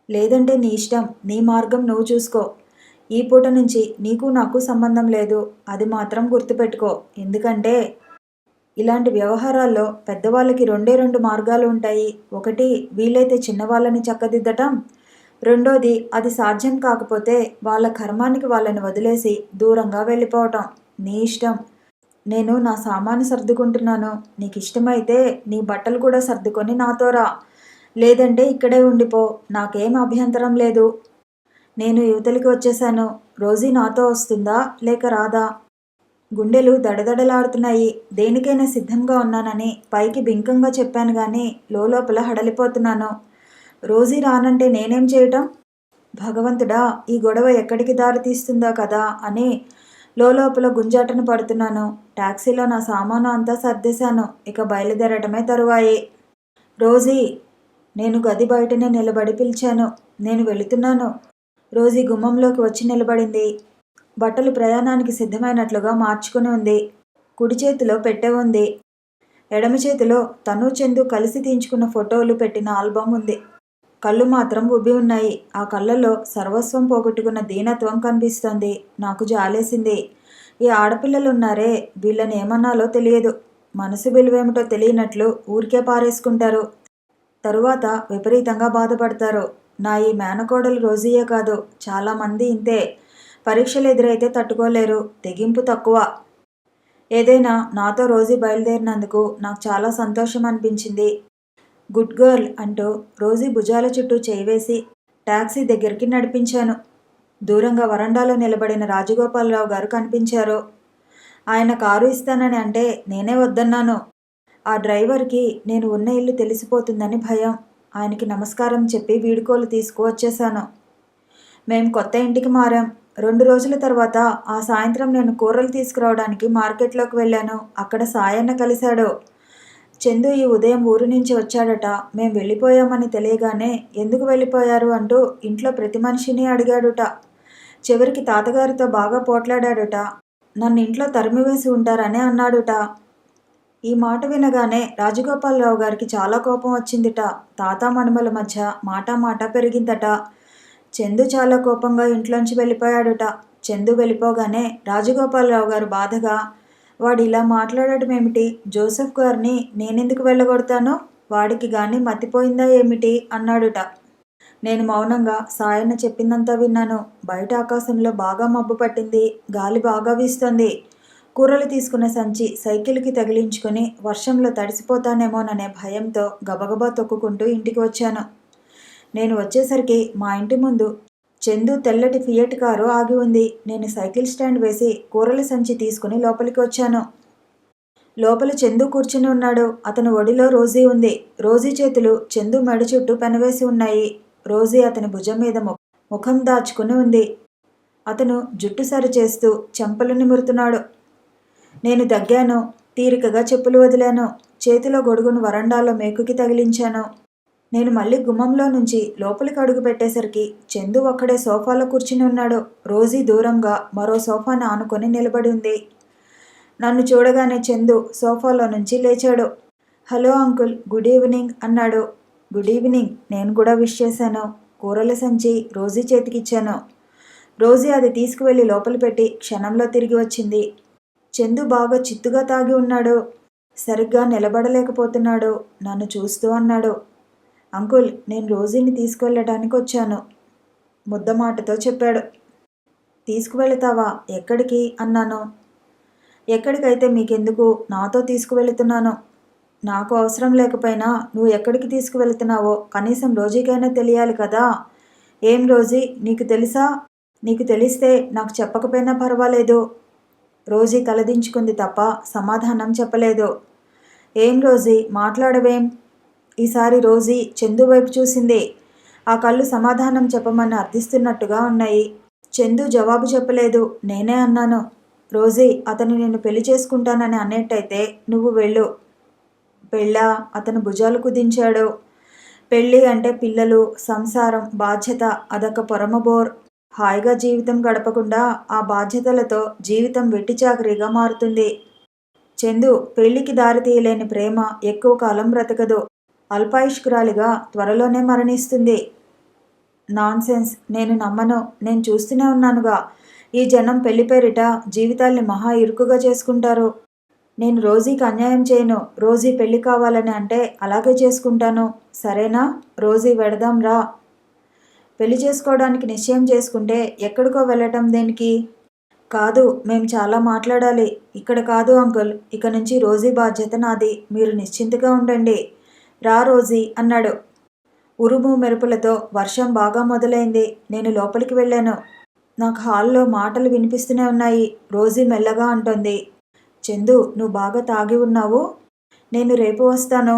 లేదంటే నీ ఇష్టం. నీ మార్గం నువ్వు చూసుకో. ఈ పూట నుంచి నీకు నాకు సంబంధం లేదు. అది మాత్రం గుర్తుపెట్టుకో. ఎందుకంటే ఇలాంటి వ్యవహారాల్లో పెద్దవాళ్ళకి రెండే రెండు మార్గాలు ఉంటాయి. ఒకటి, వీలైతే చిన్నవాళ్ళని చక్కదిద్దటం. రెండోది, అది సాధ్యం కాకపోతే వాళ్ళ కర్మానికి వాళ్ళని వదిలేసి దూరంగా వెళ్ళిపోవటం. నీ ఇష్టం. నేను నా సామాను సర్దుకుంటున్నాను. నీకిష్టమైతే నీ బట్టలు కూడా సర్దుకొని నాతో రా. లేదంటే ఇక్కడే ఉండిపో. నాకేం అభ్యంతరం లేదు. నేను యువతలికి వచ్చేశాను. రోజీ నాతో వస్తుందా లేక రాదా? గుండెలు దడదడలాడుతున్నాయి. దేనికైనా సిద్ధంగా ఉన్నానని పైకి బింకంగా చెప్పాను గాని లోలోపల హడలిపోతున్నాను. రోజీ రానంటే నేనేం చేయటం? భగవంతుడా, ఈ గొడవ ఎక్కడికి దారి తీస్తుందో కదా అని లోలోపల గుంజాటన పడుతున్నాను. టాక్సీలో నా సామాను అంతా సర్దేశాను. ఇక బయలుదేరటమే తరువాయి. రోజీ! నేను గది బయటనే నిలబడి పిలిచాను. నేను వెళుతున్నాను. రోజీ గుమ్మంలోకి వచ్చి నిలబడింది. బట్టలు ప్రయాణానికి సిద్ధమైనట్లుగా మార్చుకుని ఉంది. కుడి చేతిలో పెట్టె ఉంది. ఎడమ చేతిలో తను చందు కలిసి తీయించుకున్న ఫోటోలు పెట్టిన ఆల్బమ్ ఉంది. కళ్ళు మాత్రం ఉబ్బి ఉన్నాయి. ఆ కళ్ళల్లో సర్వస్వం పోగొట్టుకున్న దీనత్వం కనిపిస్తోంది. నాకు జాలేసింది. ఈ ఆడపిల్లలున్నారే, వీళ్ళని ఏమన్నాలో తెలియదు. మనసు విలువేమిటో తెలియనట్లు ఊరికే పారేసుకుంటారు. తరువాత విపరీతంగా బాధపడతారు. నా ఈ మేనకోడలు రోజీయే కాదు, చాలామంది ఇంతే. పరీక్షలు ఎదురైతే తట్టుకోలేరు. తెగింపు తక్కువ. ఏదైనా నాతో రోజీ బయలుదేరినందుకు నాకు చాలా సంతోషం అనిపించింది. గుడ్ గర్ల్ అంటూ రోజీ భుజాల చుట్టూ చేయివేసి టాక్సీ దగ్గరికి నడిపించాను. దూరంగా వరండాలో నిలబడిన రాజగోపాలరావు గారు కనిపించారు. ఆయన కారు ఇస్తానని అంటే నేనే వద్దన్నాను. ఆ డ్రైవర్కి నేను ఉన్న ఇల్లు తెలిసిపోతుందని భయం. ఆయనకి నమస్కారం చెప్పి వీడుకోలు తీసుకువచ్చేశాను. మేం కొత్త ఇంటికి మారాం. 2 రోజుల తర్వాత ఆ సాయంత్రం నేను కూరలు తీసుకురావడానికి మార్కెట్లోకి వెళ్ళాను. అక్కడ సాయన్న కలిశాడు. చందు ఈ ఉదయం ఊరు నుంచి వచ్చాడట. మేం వెళ్ళిపోయామని తెలియగానే ఎందుకు వెళ్ళిపోయారు అంటూ ఇంట్లో ప్రతి మనిషిని అడిగాడుట. చివరికి తాతగారితో బాగా పోట్లాడాడుట. నన్ను ఇంట్లో తరిమివేసి ఉంటారనే అన్నాడుట. ఈ మాట వినగానే రాజగోపాలరావు గారికి చాలా కోపం వచ్చిందిట. తాత మనుమల మధ్య మాట పెరిగిందట. చందు చాలా కోపంగా ఇంట్లోంచి వెళ్ళిపోయాడుట. చందు వెళ్ళిపోగానే రాజగోపాలరావు గారు బాధగా, వాడు ఇలా మాట్లాడటం ఏమిటి? జోసెఫ్ గారిని నేనెందుకు వెళ్ళగొడతాను? వాడికి గాని మతిపోయిందా ఏమిటి అన్నాడుట. నేను మౌనంగా సాయన్న చెప్పిందంతా విన్నాను. బయట ఆకాశంలో బాగా మబ్బు పట్టింది. గాలి బాగా వీస్తోంది. కూరలు తీసుకున్న సంచి సైకిల్కి తగిలించుకొని వర్షంలో తడిసిపోతానేమోననే భయంతో గబగబా తొక్కుకుంటూ ఇంటికి వచ్చాను. నేను వచ్చేసరికి మా ఇంటి ముందు చందు తెల్లటి ఫియట్ కారు ఆగి ఉంది. నేను సైకిల్ స్టాండ్ వేసి కూరల సంచి తీసుకుని లోపలికి వచ్చాను. లోపల చందు కూర్చుని ఉన్నాడు. అతని ఒడిలో రోజీ ఉంది. రోజీ చేతులు చందు మెడ చుట్టూ పెనవేసి ఉన్నాయి. రోజీ అతని భుజం మీద ముఖం దాచుకుని ఉంది. అతను జుట్టు సరిచేస్తూ చెంపలు నిమురుతున్నాడు. నేను దగ్గాను. తీరికగా చెప్పులు వదిలాను. చేతిలో గొడుగును వరండాలో మేకుకి తగిలించాను. నేను మళ్ళీ గుమ్మంలో నుంచి లోపలికి అడుగు పెట్టేసరికి చందు ఒక్కడే సోఫాలో కూర్చుని ఉన్నాడు. రోజీ దూరంగా మరో సోఫాను ఆనుకొని నిలబడి ఉంది. నన్ను చూడగానే చందు సోఫాలో నుంచి లేచాడు. హలో అంకుల్, గుడ్ ఈవినింగ్ అన్నాడు. Good evening. నేను కూడా విష్ చేశాను. కూరల సంచి రోజీ చేతికిచ్చాను. రోజీ అది తీసుకువెళ్ళి లోపల పెట్టి క్షణంలో తిరిగి వచ్చింది. చందు బాగా చిత్తుగా తాగి ఉన్నాడు. సరిగ్గా నిలబడలేకపోతున్నాడు. నన్ను చూస్తూ అన్నాడు, అంకుల్, నేను రోజీని తీసుకువెళ్ళడానికి వచ్చాను. ముద్దమాటతో చెప్పాడు. తీసుకువెళతావా? ఎక్కడికి అన్నాను. ఎక్కడికైతే మీకెందుకు, నాతో తీసుకువెళుతున్నాను. నాకు అవసరం లేకపోయినా నువ్వు ఎక్కడికి తీసుకువెళుతున్నావో కనీసం రోజీకైనా తెలియాలి కదా. ఏం రోజీ, నీకు తెలుసా? నీకు తెలిస్తే నాకు చెప్పకపోయినా పర్వాలేదు. రోజీ తలదించుకుంది తప్ప సమాధానం చెప్పలేదు. ఏం రోజీ, మాట్లాడవేం? ఈసారి రోజీ చందు వైపు చూసింది. ఆ కళ్ళు సమాధానం చెప్పమని అర్థిస్తున్నట్టుగా ఉన్నాయి. చందు జవాబు చెప్పలేదు. నేనే అన్నాను, రోజీ, అతను నిన్ను పెళ్లి చేసుకుంటానని అనేట్టయితే నువ్వు వెళ్ళు. పెళ్ళా? అతను భుజాలు కుదించాడు. పెళ్ళి అంటే పిల్లలు, సంసారం, బాధ్యత. అదొక పొరమబోర్. హాయిగా జీవితం గడపకుండా ఆ బాధ్యతలతో జీవితం వెట్టిచాకరీగా మారుతుంది. చందు, పెళ్లికి దారి తీయలేని ప్రేమ ఎక్కువ కాలం బ్రతకదు. అల్పాయుష్కురాలిగా త్వరలోనే మరణిస్తుంది. నాన్సెన్స్. నేను నమ్మను. నేను చూస్తూనే ఉన్నానుగా. ఈ జనం పెళ్లి పేరిట జీవితాల్ని మహా ఇరుకుగా చేసుకుంటారు. నేను రోజీకి అన్యాయం చేయను. రోజీ పెళ్లి కావాలని అంటే అలాగే చేసుకుంటాను. సరేనా? రోజీ, వెడదాం రా. పెళ్లి చేసుకోవడానికి నిశ్చయం చేసుకుంటే ఎక్కడికో వెళ్ళటం దేనికి? కాదు, మేం చాలా మాట్లాడాలి. ఇక్కడ కాదు అంకుల్, ఇక నుంచి రోజీ బాధ్యత నాది. మీరు నిశ్చింతగా ఉండండి. రా రోజీ అన్నాడు. ఉరుము మెరుపులతో వర్షం బాగా మొదలైంది. నేను లోపలికి వెళ్ళాను. నాకు హాల్లో మాటలు వినిపిస్తూనే ఉన్నాయి. రోజీ మెల్లగా అంటోంది. చందు, నువ్వు బాగా తాగి ఉన్నావు. నేను రేపు వస్తాను.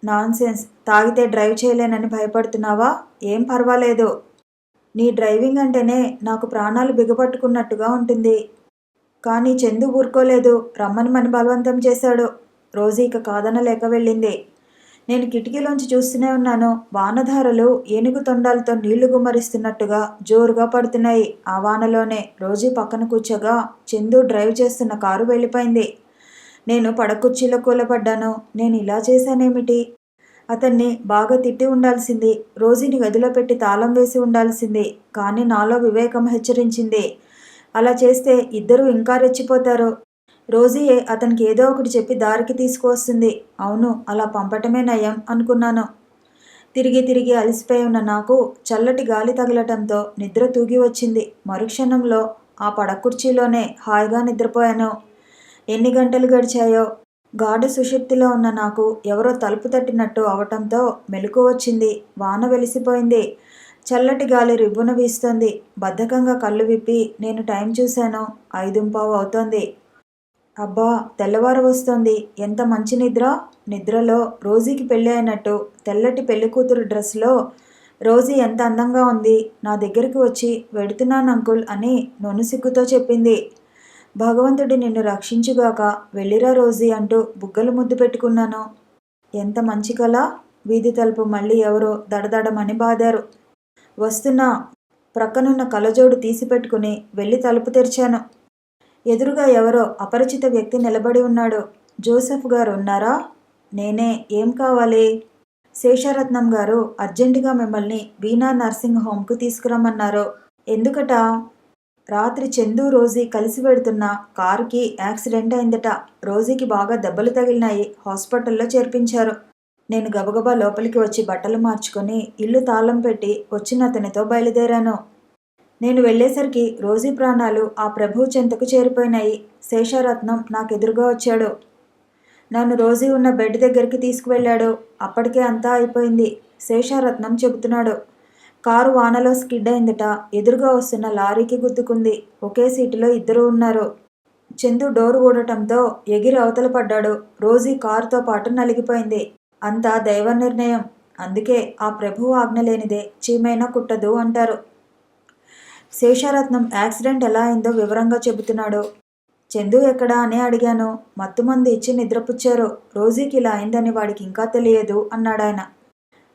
నాన్సెన్స్, తాగితే డ్రైవ్ చేయలేనని భయపడుతున్నావా? ఏం పర్వాలేదు. నీ డ్రైవింగ్ అంటేనే నాకు ప్రాణాలు బిగపట్టుకున్నట్టుగా ఉంటుంది. కానీ చందు ఊరుకోలేదు. రమ్మని మని బలవంతం చేశాడు. రోజీ ఇక కాదనలేక వెళ్ళింది. నేను కిటికీలోంచి చూస్తూనే ఉన్నాను. వానధారలు ఏనుగు తొండాలతో నీళ్లు గుమ్మరిస్తున్నట్టుగా జోరుగా పడుతున్నాయి. ఆ వానలోనే రోజీ పక్కన కూర్చోగా చందు డ్రైవ్ చేస్తున్న కారు వెళ్ళిపోయింది. నేను పడకుర్చీలో కూలబడ్డాను. నేను ఇలా చేశానేమిటి? అతన్ని బాగా తిట్టి ఉండాల్సింది. రోజీని గదిలో పెట్టి తాళం వేసి ఉండాల్సింది. కానీ నాలో వివేకం హెచ్చరించింది. అలా చేస్తే ఇద్దరూ ఇంకా రెచ్చిపోతారు. రోజీయే అతనికి ఏదో ఒకటి చెప్పి దారికి తీసుకువస్తుంది. అవును, అలా పంపటమే నయం అనుకున్నాను. తిరిగి తిరిగి అలసిపోయి ఉన్న నాకు చల్లటి గాలి తగలటంతో నిద్ర తూగి వచ్చింది. మరుక్షణంలో ఆ పడకుర్చీలోనే హాయిగా నిద్రపోయాను. ఎన్ని గంటలు గడిచాయో. గాఢ సుషుప్తిలో ఉన్న నాకు ఎవరో తలుపు తట్టినట్టు అవటంతో మెలకు వచ్చింది. వాన వెలిసిపోయింది. చల్లటి గాలి రివ్వున వీస్తోంది. బద్ధకంగా కళ్ళు విప్పి నేను టైం చూశాను. 5:15 అవుతోంది. అబ్బా, తెల్లవారు వస్తోంది. ఎంత మంచి నిద్ర! నిద్రలో రోజీకి పెళ్ళి అయినట్టు తెల్లటి పెళ్లికూతురు డ్రెస్లో రోజీ ఎంత అందంగా ఉంది. నా దగ్గరికి వచ్చి వెడుతున్నాను అంకుల్ అని నొనుసిగ్గుతో చెప్పింది. భగవంతుడి నిన్ను రక్షించుగాక. వెళ్ళిరా రోజీ అంటూ బుగ్గలు ముద్దు పెట్టుకున్నాను. ఎంత మంచి కల! వీధి తలుపు మళ్ళీ ఎవరో దడదడమని బాదారు. వస్తున్నా. ప్రక్కనున్న కలజోడు తీసిపెట్టుకుని వెళ్ళి తలుపు తెరిచాను. ఎదురుగా ఎవరో అపరిచిత వ్యక్తి నిలబడి ఉన్నాడు. జోసెఫ్ గారు ఉన్నారా? నేనే. ఏం కావాలి? శేషారత్నం గారు అర్జెంటుగా మిమ్మల్ని వీణా నర్సింగ్ హోమ్కు తీసుకురమ్మన్నారు. ఎందుకట? రాత్రి చందు రోజీ కలిసి వెడుతున్న కారుకి యాక్సిడెంట్ అయిందట. రోజీకి బాగా దెబ్బలు తగిలినాయి. హాస్పిటల్లో చేర్పించారు. నేను గబగబా లోపలికి వచ్చి బట్టలు మార్చుకొని ఇల్లు తాళం పెట్టి వచ్చిన అతనితో బయలుదేరాను. నేను వెళ్ళేసరికి రోజీ ప్రాణాలు ఆ ప్రభువు చెంతకు చేరిపోయినాయి. శేషారత్నం నాకెదురుగా వచ్చాడు. నన్ను రోజీ ఉన్న బెడ్ దగ్గరికి తీసుకువెళ్ళాడు. అప్పటికే అంతా అయిపోయింది. శేషారత్నం చెబుతున్నాడు. కారు వానలో స్కిడ్ అయిందట. ఎదురుగా వస్తున్న లారీకి గుద్దుకుంది. ఒకే సీటులో ఇద్దరు ఉన్నారు. చందు డోరు ఊడటంతో ఎగిరి అవతల పడ్డాడు. రోజీ కారుతో పాటు నలిగిపోయింది. అంతా దైవ నిర్ణయం. అందుకే ఆ ప్రభువు ఆజ్ఞ లేనిదే చీమైనా కుట్టదు అంటారు. శేషారత్నం యాక్సిడెంట్ ఎలా అయిందో వివరంగా చెబుతున్నాడు. చందు ఎక్కడా అని అడిగాను. మత్తుమందు ఇచ్చి నిద్రపుచ్చారు. రోజీకి ఇలా అయిందని వాడికి ఇంకా తెలియదు అన్నాడాయన.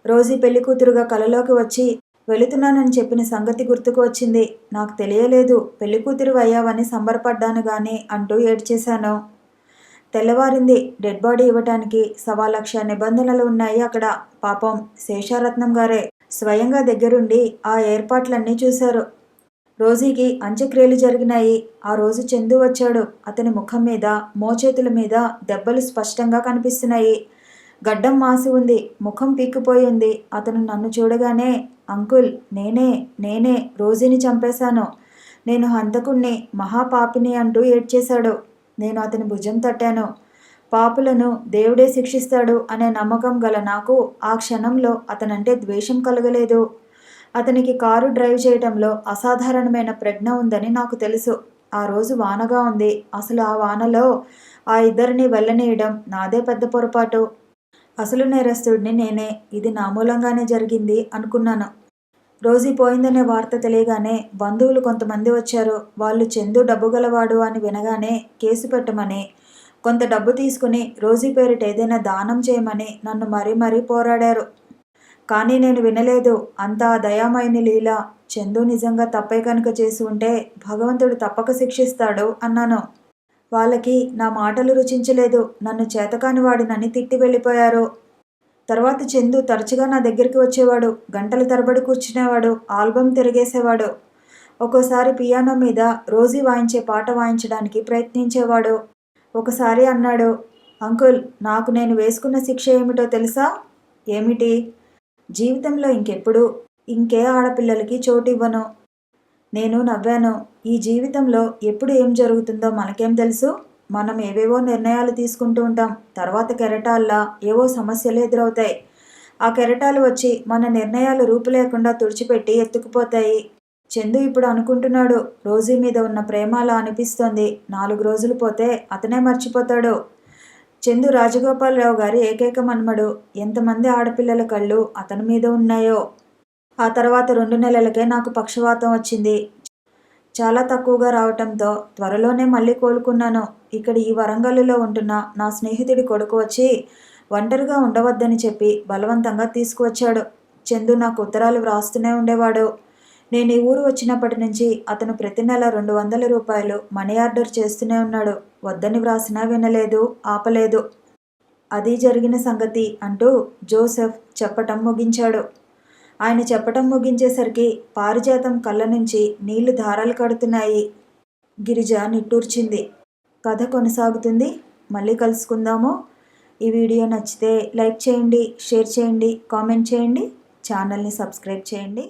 రోజీ పెళ్లికూతురుగా కలలోకి వచ్చి వెళుతున్నానని చెప్పిన సంగతి గుర్తుకు వచ్చింది. నాకు తెలియలేదు. పెళ్లికూతురు అయ్యావని సంబరపడ్డాను గాని అంటూ ఏడ్చేశాను. తెల్లవారింది. డెడ్ బాడీ ఇవ్వటానికి 1,00,000 నిబంధనలు ఉన్నాయి అక్కడ. పాపం శేషారత్నం గారే స్వయంగా దగ్గరుండి ఆ ఏర్పాట్లన్నీ చూశారు. రోజీకి అంత్యక్రియలు జరిగినాయి. ఆ రోజు చందు వచ్చాడు. అతని ముఖం మీద, మోచేతుల మీద దెబ్బలు స్పష్టంగా కనిపిస్తున్నాయి. గడ్డం మాసి ఉంది. ముఖం పీక్కుపోయి ఉంది. అతను నన్ను చూడగానే, అంకుల్, నేనే రోజీని చంపేశాను. నేను హంతకుణ్ణి, మహాపాపిని అంటూ ఏడ్చేశాడు. నేను అతని భుజం తట్టాను. పాపులను దేవుడే శిక్షిస్తాడు అనే నమ్మకం గల నాకు ఆ క్షణంలో అతనంటే ద్వేషం కలగలేదు. అతనికి కారు డ్రైవ్ చేయటంలో అసాధారణమైన ప్రజ్ఞ ఉందని నాకు తెలుసు. ఆ రోజు వానగా ఉంది. అసలు ఆ వానలో ఆ ఇద్దరిని వెళ్ళనీయడం నాదే పెద్ద పొరపాటు. అసలు నేరస్తుడిని నేనే. ఇది నా మూలంగానే జరిగింది అనుకున్నాను. రోజీ పోయిందనే వార్త తెలియగానే బంధువులు కొంతమంది వచ్చారు. వాళ్ళు చందు డబ్బు గలవాడు అని వినగానే కేసు పెట్టమని, కొంత డబ్బు తీసుకుని రోజీ పేరిట ఏదైనా దానం చేయమని నన్ను మరీ పోరాడారు. కానీ నేను వినలేదు. అంతా దయామయుని లీల. చందు నిజంగా తప్పే కనుక చేసి ఉంటే భగవంతుడు తప్పక శిక్షిస్తాడు అన్నాను. వాళ్ళకి నా మాటలు రుచించలేదు. నన్ను చేతకాని వాడినని తిట్టి వెళ్ళిపోయారు. తర్వాత చందు తరచుగా నా దగ్గరికి వచ్చేవాడు. గంటల తరబడి కూర్చునేవాడు. ఆల్బమ్ తిరిగేసేవాడు. ఒక్కోసారి పియానో మీద రోజీ వాయించే పాట వాయించడానికి ప్రయత్నించేవాడు. ఒకసారి అన్నాడు, అంకుల్, నాకు నేను వేసుకున్న శిక్ష ఏమిటో తెలుసా? ఏమిటి? జీవితంలో ఇంకెప్పుడు ఇంకే ఆడపిల్లలకి చోటివ్వను. నేను నవ్వాను. ఈ జీవితంలో ఎప్పుడు ఏం జరుగుతుందో మనకేం తెలుసు? మనం ఏవేవో నిర్ణయాలు తీసుకుంటూ ఉంటాం. తర్వాత కెరటాల్లా ఏవో సమస్యలు ఎదురవుతాయి. ఆ కెరటాలు వచ్చి మన నిర్ణయాలు రూపులేకుండా తుడిచిపెట్టి ఎత్తుకుపోతాయి. చందు ఇప్పుడు అనుకుంటున్నాడు. రోజీ మీద ఉన్న ప్రేమ అలా అనిపిస్తోంది. 4 రోజులు పోతే అతనే మర్చిపోతాడు. చందు రాజగోపాలరావు గారి ఏకైక మనుమడు. ఎంతమంది ఆడపిల్లల కళ్ళు అతని మీద ఉన్నాయో. ఆ తర్వాత 2 నెలలకే నాకు పక్షవాతం వచ్చింది. చాలా తక్కువగా రావటంతో త్వరలోనే మళ్ళీ కోలుకున్నాను. ఇక్కడ ఈ వరంగల్లో ఉంటున్న నా స్నేహితుడి కొడుకు వచ్చి ఒంటరిగా ఉండవద్దని చెప్పి బలవంతంగా తీసుకువచ్చాడు. చందు నాకు ఉత్తరాలు వ్రాస్తూనే ఉండేవాడు. నేను ఈ ఊరు వచ్చినప్పటి నుంచి అతను ప్రతి నెల 200 రూపాయలు మనీ ఆర్డర్ చేస్తూనే ఉన్నాడు. వద్దని వ్రాసినా వినలేదు, ఆపలేదు. అది జరిగిన సంగతి అంటూ జోసెఫ్ చెప్పటం ముగించాడు. ఆయన చెప్పటం ముగించేసరికి పారిజాతం కళ్ళ నుంచి నీళ్లు ధారలు కడుతున్నాయి. గిరిజ నిట్టూర్చింది. కథ కొనసాగుతుంది. మళ్ళీ కలుసుకుందాము. ఈ వీడియో నచ్చితే లైక్ చేయండి, షేర్ చేయండి, కామెంట్ చేయండి, ఛానల్ని సబ్స్క్రైబ్ చేయండి.